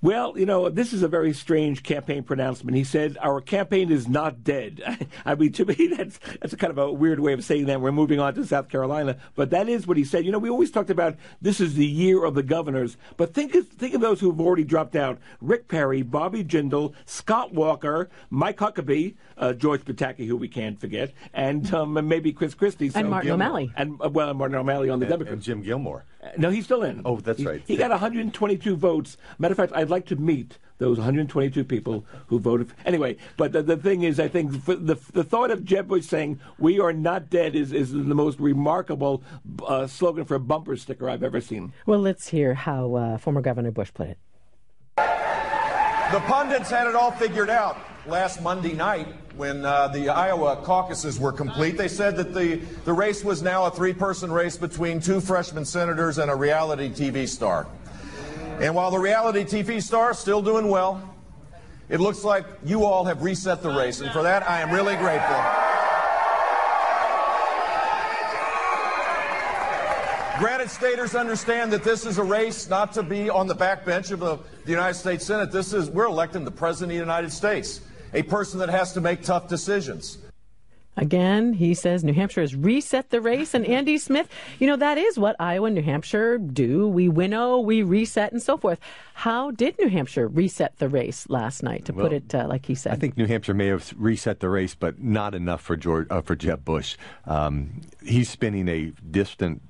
Well, this is a very strange campaign pronouncement. He said, our campaign is not dead. I mean, to me, that's a kind of a weird way of saying that. We're moving on to South Carolina. But that is what he said. We always talked about this is the year of the governors. But think of those who've already dropped out. Rick Perry, Bobby Jindal, Scott Walker, Mike Huckabee, George Pataki, who we can't forget, and maybe Chris Christie. And Martin O'Malley. And Martin O'Malley on the Democrats. And Jim Gilmore. No, he's still in. Oh, that's right. He got 122 votes. Matter of fact, I'd like to meet those 122 people who voted. Anyway, but the thing is, I think the thought of Jeb Bush saying, we are not dead is the most remarkable slogan for a bumper sticker I've ever seen. Well, let's hear how former Governor Bush put it. The pundits had it all figured out last Monday night when the Iowa caucuses were complete. They said that the race was now a three-person race between two freshman senators and a reality TV star. And while the reality TV star is still doing well, it looks like you all have reset the race. And for that, I am really grateful. Granted, staters understand that this is a race not to be on the backbench of the United States Senate. We're electing the President of the United States, a person that has to make tough decisions. Again, he says New Hampshire has reset the race. And Andy Smith, that is what Iowa and New Hampshire do. We winnow, we reset, and so forth. How did New Hampshire reset the race last night, to put it like he said? I think New Hampshire may have reset the race, but not enough for Jeb Bush. He's spinning a distant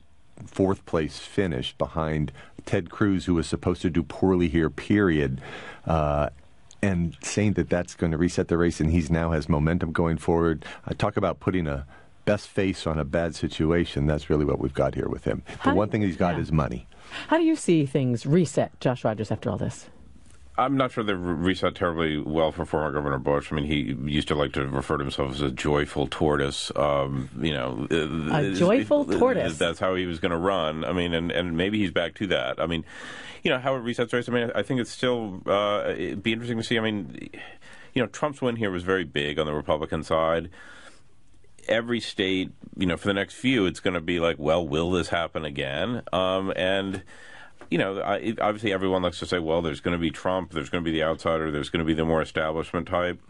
fourth-place finish behind Ted Cruz, who was supposed to do poorly here, period. And saying that that's going to reset the race, and he's now has momentum going forward. I talk about putting a best face on a bad situation. That's really what we've got here with him. The one thing he's got is money. How do you see things reset, Josh Rogers, after all this? I'm not sure they reset terribly well for former Governor Bush. I mean, he used to like to refer to himself as a joyful tortoise. A joyful tortoise. That's how he was going to run. I mean, and maybe he's back to that. I mean, how it resets the race. I mean, I think it's still it'd be interesting to see. I mean, Trump's win here was very big on the Republican side. Every state, for the next few, it's going to be like, well, will this happen again? And obviously everyone likes to say, well, there's going to be Trump, there's going to be the outsider, there's going to be the more establishment type.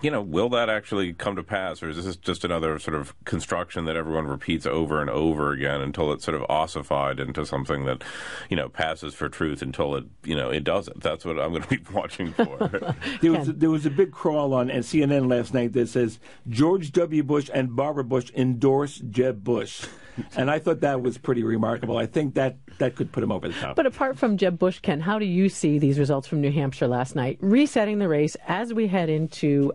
Will that actually come to pass, or is this just another sort of construction that everyone repeats over and over again until it's sort of ossified into something that, passes for truth until it doesn't? That's what I'm going to be watching for. There was a big crawl on CNN last night that says George W. Bush and Barbara Bush endorse Jeb Bush. And I thought that was pretty remarkable. I think that could put him over the top. But apart from Jeb Bush, Ken, how do you see these results from New Hampshire last night resetting the race as we head into,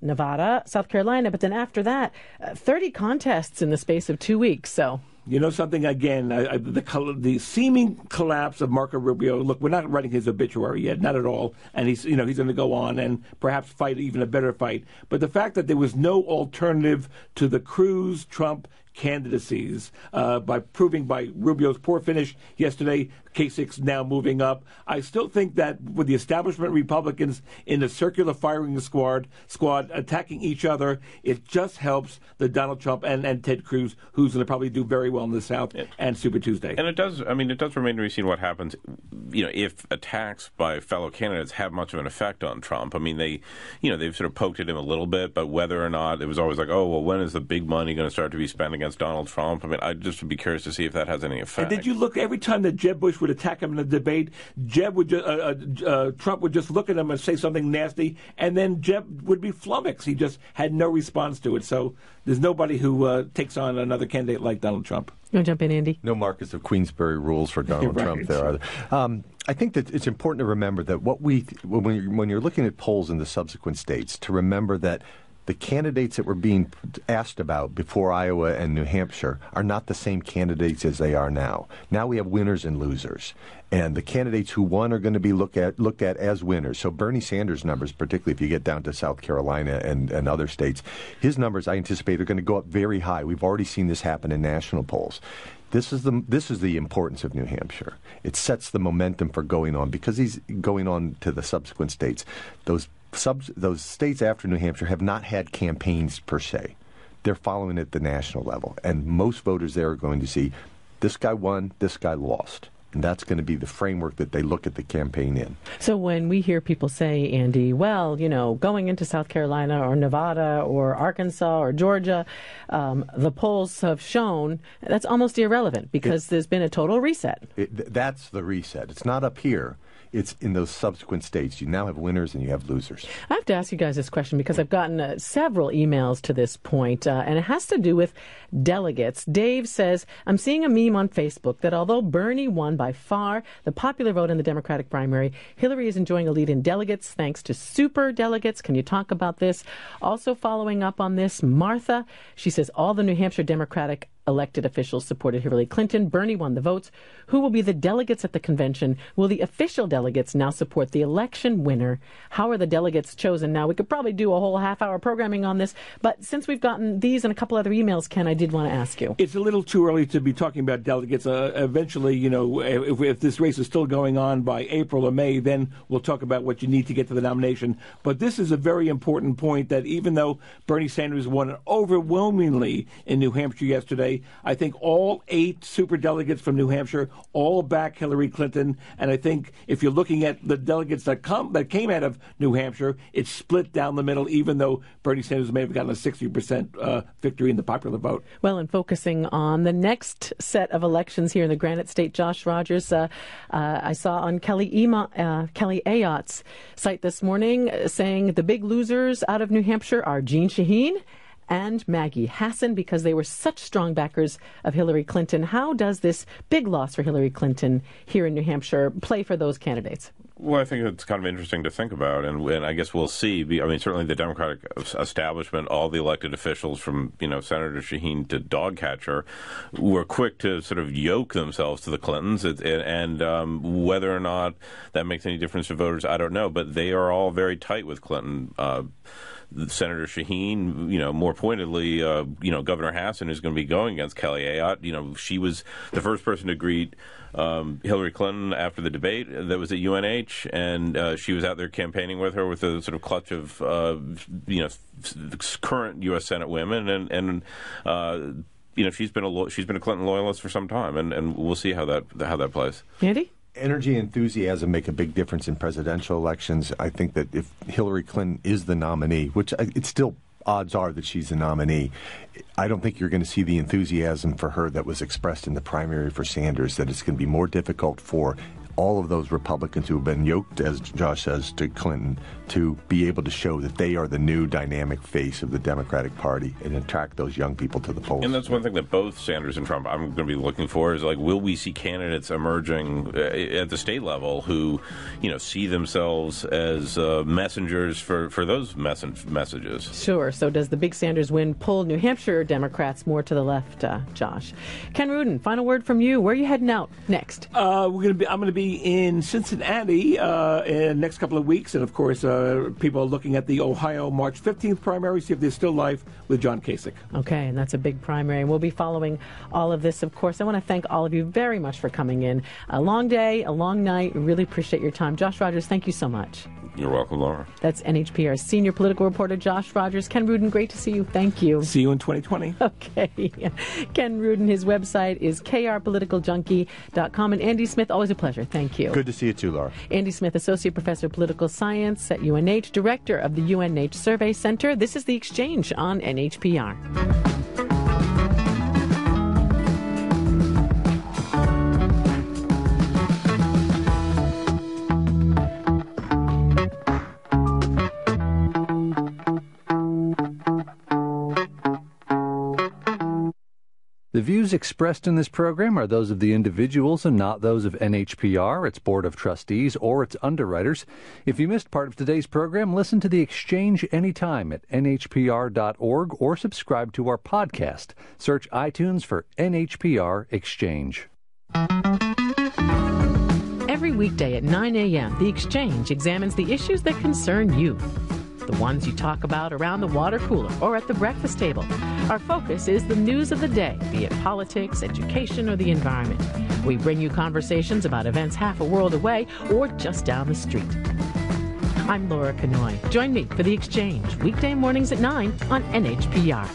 Nevada, South Carolina, but then after that, 30 contests in the space of 2 weeks, so... You know something, again, the seeming collapse of Marco Rubio. Look, we're not writing his obituary yet, not at all. And he's going to go on and perhaps fight even a better fight. But the fact that there was no alternative to the Cruz-Trump candidacies, by Rubio's poor finish yesterday, Kasich's now moving up. I still think that with the establishment Republicans in the circular firing squad attacking each other, it just helps the Donald Trump and Ted Cruz, who's going to probably do very well in the South and Super Tuesday. And it does remain to be seen what happens, if attacks by fellow candidates have much of an effect on Trump. I mean, they've sort of poked at him a little bit, but whether or not it was always like, oh, well, when is the big money going to start to be spent against Donald Trump? I mean, I just would be curious to see if that has any effect. And did you look every time that Jeb Bush would attack him in a debate, Trump would just look at him and say something nasty, and then Jeb would be flummoxed. He just had no response to it. So there's nobody who takes on another candidate like Donald Trump. You want to jump in, Andy? No Marcus of Queensberry rules for Donald Trump there, are there? I think that it's important to remember that when you're looking at polls in the subsequent states, to remember that the candidates that were being asked about before Iowa and New Hampshire are not the same candidates as they are now. Now we have winners and losers. And the candidates who won are going to be looked at as winners. So Bernie Sanders' numbers, particularly if you get down to South Carolina and other states, his numbers, I anticipate, are going to go up very high. We've already seen this happen in national polls. This is the importance of New Hampshire. It sets the momentum for going on, because he's going on to the subsequent states. Those states after New Hampshire have not had campaigns per se. They're following at the national level. And most voters there are going to see this guy won, this guy lost. And that's going to be the framework that they look at the campaign in. So when we hear people say, Andy, well, going into South Carolina or Nevada or Arkansas or Georgia, the polls have shown that's almost irrelevant because there's been a total reset. That's the reset. It's not up here. It's in those subsequent states. You now have winners and you have losers. I have to ask you guys this question because I've gotten several emails to this point, and it has to do with delegates. Dave says, I'm seeing a meme on Facebook that although Bernie won by far the popular vote in the Democratic primary, Hillary is enjoying a lead in delegates thanks to super delegates. Can you talk about this? Also following up on this, Martha, she says all the New Hampshire Democratic elected officials supported Hillary Clinton. Bernie won the votes. Who will be the delegates at the convention? Will the official delegates now support the election winner? How are the delegates chosen? Now, we could probably do a whole half-hour programming on this, but since we've gotten these and a couple other emails, Ken, I did want to ask you. It's a little too early to be talking about delegates. Eventually, if this race is still going on by April or May, then we'll talk about what you need to get to the nomination. But this is a very important point that even though Bernie Sanders won overwhelmingly in New Hampshire yesterday, I think all 8 superdelegates from New Hampshire all back Hillary Clinton. And I think if you're looking at the delegates that came out of New Hampshire, it's split down the middle, even though Bernie Sanders may have gotten a 60% victory in the popular vote. Well, and focusing on the next set of elections here in the Granite State, Josh Rogers, I saw on Kelly Ayotte's site this morning saying the big losers out of New Hampshire are Jean Shaheen and Maggie Hassan because they were such strong backers of Hillary Clinton. How does this big loss for Hillary Clinton here in New Hampshire play for those candidates? Well, I think it's kind of interesting to think about, and I guess we'll see. I mean, certainly the Democratic establishment, all the elected officials from, Senator Shaheen to Dogcatcher, were quick to sort of yoke themselves to the Clintons, and whether or not that makes any difference to voters, I don't know, but they are all very tight with Clinton. Senator Shaheen, more pointedly, Governor Hassan is going to be going against Kelly Ayotte. She was the first person to greet Hillary Clinton after the debate that was at UNH, and she was out there campaigning with her with a sort of clutch of, current U.S. Senate women, and she's been a Clinton loyalist for some time, and we'll see how that plays. Andy? Energy and enthusiasm make a big difference in presidential elections. I think that if Hillary Clinton is the nominee, which it's still odds are that she's the nominee, I don't think you're going to see the enthusiasm for her that was expressed in the primary for Sanders, that it's going to be more difficult for all of those Republicans who have been yoked, as Josh says, to Clinton, to be able to show that they are the new dynamic face of the Democratic Party and attract those young people to the polls. And that's one thing that both Sanders and Trump, I'm going to be looking for, is will we see candidates emerging at the state level who, see themselves as messengers for those messages? Sure. So does the big Sanders win pull New Hampshire Democrats more to the left, Josh? Ken Rudin, final word from you. Where are you heading out next? I'm going to be in Cincinnati in the next couple of weeks, and of course people are looking at the Ohio March 15th primary, see if they're still live with John Kasich. Okay, and that's a big primary, and we'll be following all of this, of course. I want to thank all of you very much for coming in. A long day, a long night. We really appreciate your time. Josh Rogers, thank you so much. You're welcome, Laura. That's NHPR's senior political reporter, Josh Rogers. Ken Rudin, great to see you. Thank you. See you in 2020. Okay. Ken Rudin, his website is krpoliticaljunkie.com. And Andy Smith, always a pleasure. Thank you. Good to see you too, Laura. Andy Smith, Associate Professor of Political Science at UNH, Director of the UNH Survey Center. This is The Exchange on NHPR. The views expressed in this program are those of the individuals and not those of NHPR, its Board of Trustees, or its underwriters. If you missed part of today's program, listen to The Exchange anytime at nhpr.org or subscribe to our podcast. Search iTunes for NHPR Exchange. Every weekday at 9 a.m., The Exchange examines the issues that concern you. The ones you talk about around the water cooler or at the breakfast table. Our focus is the news of the day, be it politics, education, or the environment. We bring you conversations about events half a world away or just down the street. I'm Laura Knoy. Join me for The Exchange, weekday mornings at 9 on NHPR.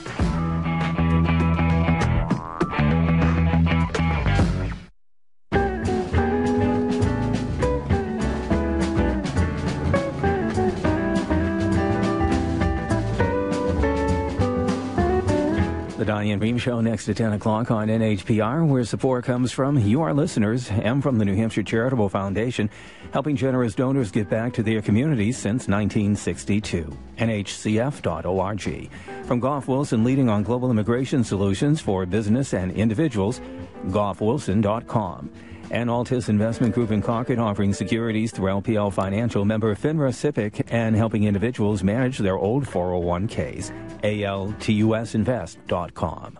Diane Rehm Show next to 10 o'clock on NHPR, where support comes from you, our listeners, and from the New Hampshire Charitable Foundation, helping generous donors get back to their communities since 1962. NHCF.org. From Goff Wilson, leading on global immigration solutions for business and individuals, GoffWilson.com. And Altus Investment Group in Concord, offering securities through LPL Financial, member FINRA SIPC, and helping individuals manage their old 401ks. ALTUSinvest.com.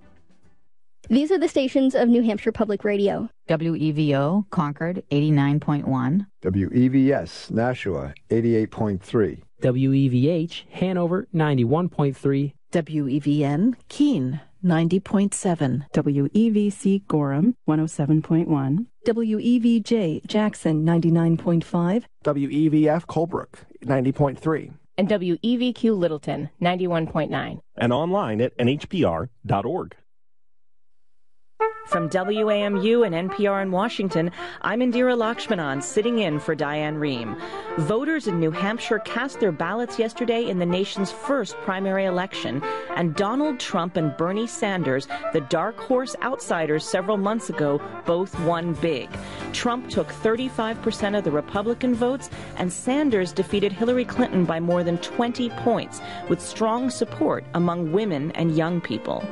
These are the stations of New Hampshire Public Radio. WEVO, Concord, 89.1. WEVS, Nashua, 88.3. WEVH, Hanover, 91.3. WEVN, Keene, 90.7. WEVC, Gorham, 107.1. WEVJ, Jackson, 99.5. WEVF, Colebrook, 90.3. And WEVQ, Littleton, 91.9. And online at nhpr.org. From WAMU and NPR in Washington, I'm Indira Lakshmanan, sitting in for Diane Rehm. Voters in New Hampshire cast their ballots yesterday in the nation's first primary election, and Donald Trump and Bernie Sanders, the dark horse outsiders several months ago, both won big. Trump took 35% of the Republican votes, and Sanders defeated Hillary Clinton by more than 20 points, with strong support among women and young people.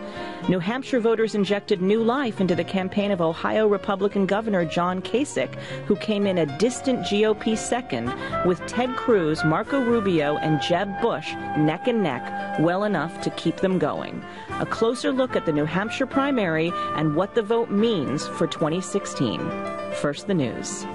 New Hampshire voters injected new life into the campaign of Ohio Republican Governor John Kasich, who came in a distant GOP second, with Ted Cruz, Marco Rubio, and Jeb Bush neck and neck, well enough to keep them going. A closer look at the New Hampshire primary and what the vote means for 2016. First, the news.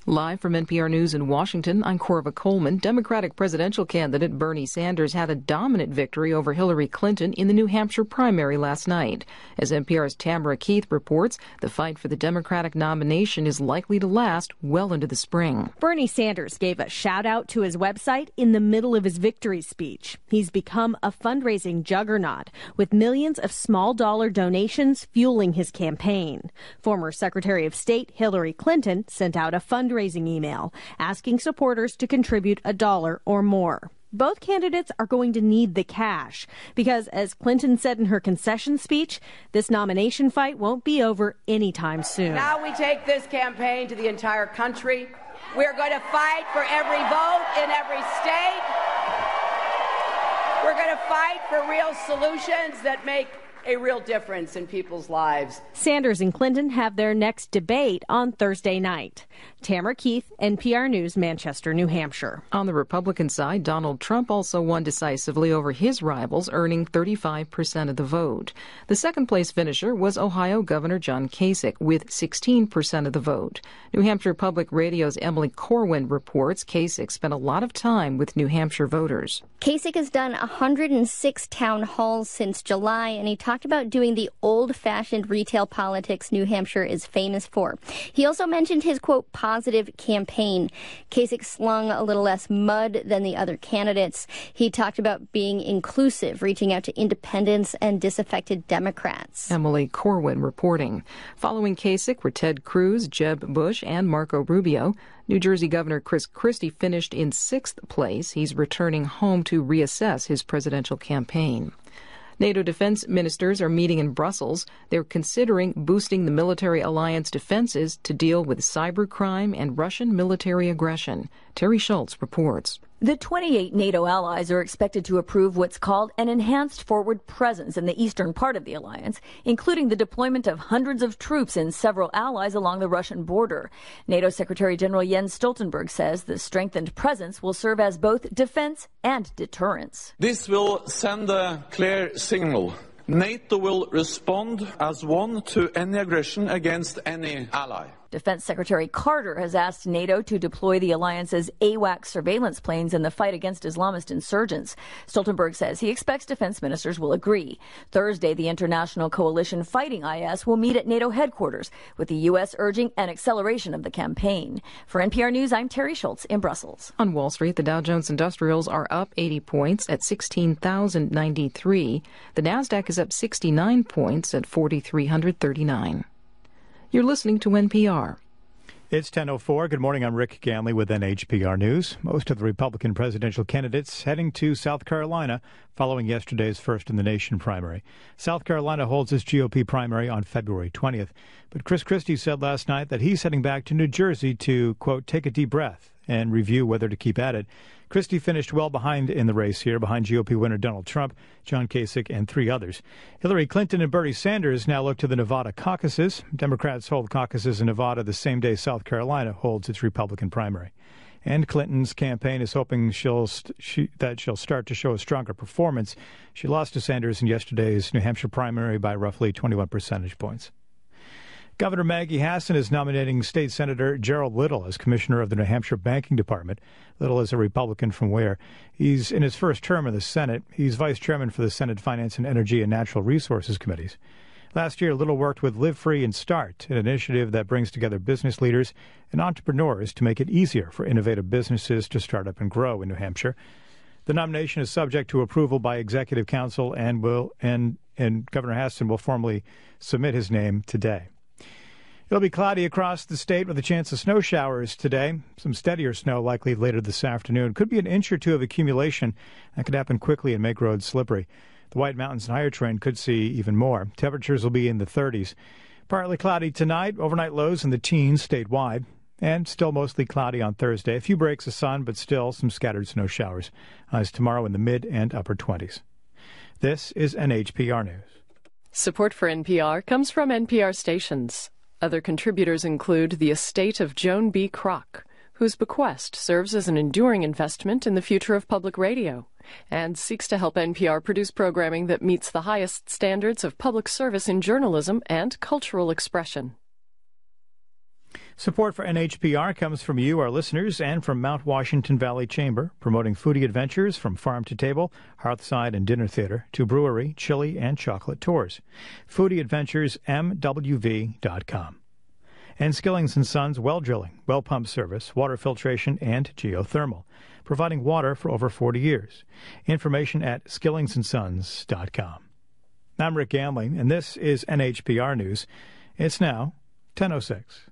Live from NPR News in Washington, I'm Corva Coleman. Democratic presidential candidate Bernie Sanders had a dominant victory over Hillary Clinton in the New Hampshire primary last night. As NPR's Tamara Keith reports, the fight for the Democratic nomination is likely to last well into the spring. Bernie Sanders gave a shout-out to his website in the middle of his victory speech. He's become a fundraising juggernaut, with millions of small-dollar donations fueling his campaign. Former Secretary of State Hillary Clinton sent out a fundraising email asking supporters to contribute $1 or more. Both candidates are going to need the cash because, as Clinton said in her concession speech, this nomination fight won't be over anytime soon. Now we take this campaign to the entire country. We're going to fight for every vote in every state. We're going to fight for real solutions that make a real difference in people's lives. Sanders and Clinton have their next debate on Thursday night. Tamara Keith, NPR News, Manchester, New Hampshire. On the Republican side, Donald Trump also won decisively over his rivals, earning 35% of the vote. The second-place finisher was Ohio Governor John Kasich, with 16% of the vote. New Hampshire Public Radio's Emily Corwin reports Kasich spent a lot of time with New Hampshire voters. Kasich has done 106 town halls since July, and he talked about doing the old-fashioned retail politics New Hampshire is famous for. He also mentioned his, quote, positive campaign. Kasich slung a little less mud than the other candidates. He talked about being inclusive, reaching out to independents and disaffected Democrats. Emily Corwin reporting. Following Kasich were Ted Cruz, Jeb Bush, and Marco Rubio. New Jersey Governor Christie finished in 6th place. He's returning home to reassess his presidential campaign. NATO defense ministers are meeting in Brussels. They're considering boosting the military alliance defenses to deal with cybercrime and Russian military aggression. Terry Schultz reports. The 28 NATO allies are expected to approve what's called an enhanced forward presence in the eastern part of the alliance, including the deployment of hundreds of troops in several allies along the Russian border. NATO Secretary General Jens Stoltenberg says the strengthened presence will serve as both defense and deterrence. This will send a clear signal. NATO will respond as one to any aggression against any ally. Defense Secretary Carter has asked NATO to deploy the alliance's AWACS surveillance planes in the fight against Islamist insurgents. Stoltenberg says he expects defense ministers will agree. Thursday, the international coalition fighting IS will meet at NATO headquarters, with the U.S. urging an acceleration of the campaign. For NPR News, I'm Terry Schultz in Brussels. On Wall Street, the Dow Jones Industrials are up 80 points at 16,093. The Nasdaq is up 69 points at 4,339. You're listening to NPR. It's 10:04. Good morning. I'm Rick Ganley with NHPR News. Most of the Republican presidential candidates heading to South Carolina following yesterday's first-in-the-nation primary. South Carolina holds its GOP primary on February 20th. But Christie said last night that he's heading back to New Jersey to, quote, take a deep breath and review whether to keep at it. Christie finished well behind in the race here, behind GOP winner Donald Trump, John Kasich, and three others. Hillary Clinton and Bernie Sanders now look to the Nevada caucuses. Democrats hold caucuses in Nevada the same day South Carolina holds its Republican primary. And Clinton's campaign is hoping that she'll start to show a stronger performance. She lost to Sanders in yesterday's New Hampshire primary by roughly 21 percentage points. Governor Maggie Hassan is nominating State Senator Gerald Little as commissioner of the New Hampshire Banking Department. Little is a Republican from Ware. He's in his first term in the Senate. He's vice chairman for the Senate Finance and Energy and Natural Resources Committees. Last year, Little worked with Live Free and Start, an initiative that brings together business leaders and entrepreneurs to make it easier for innovative businesses to start up and grow in New Hampshire. The nomination is subject to approval by Executive Council and Governor Hassan will formally submit his name today. It'll be cloudy across the state with a chance of snow showers today. Some steadier snow likely later this afternoon. Could be an inch or two of accumulation. That could happen quickly and make roads slippery. The White Mountains and higher terrain could see even more. Temperatures will be in the 30s. Partly cloudy tonight. Overnight lows in the teens statewide. And still mostly cloudy on Thursday. A few breaks of sun, but still some scattered snow showers. Highs tomorrow in the mid and upper 20s. This is NHPR News. Support for NPR comes from NPR stations. Other contributors include the estate of Joan B. Kroc, whose bequest serves as an enduring investment in the future of public radio, and seeks to help NPR produce programming that meets the highest standards of public service in journalism and cultural expression. Support for NHPR comes from you, our listeners, and from Mount Washington Valley Chamber, promoting foodie adventures from farm to table, hearthside and dinner theater, to brewery, chili, and chocolate tours. FoodieAdventuresMWV.com. And Skillings & Sons Well Drilling, Well Pump Service, Water Filtration, and Geothermal, providing water for over 40 years. Information at skillingsandsons.com. I'm Rick Gamling, and this is NHPR News. It's now 10:06.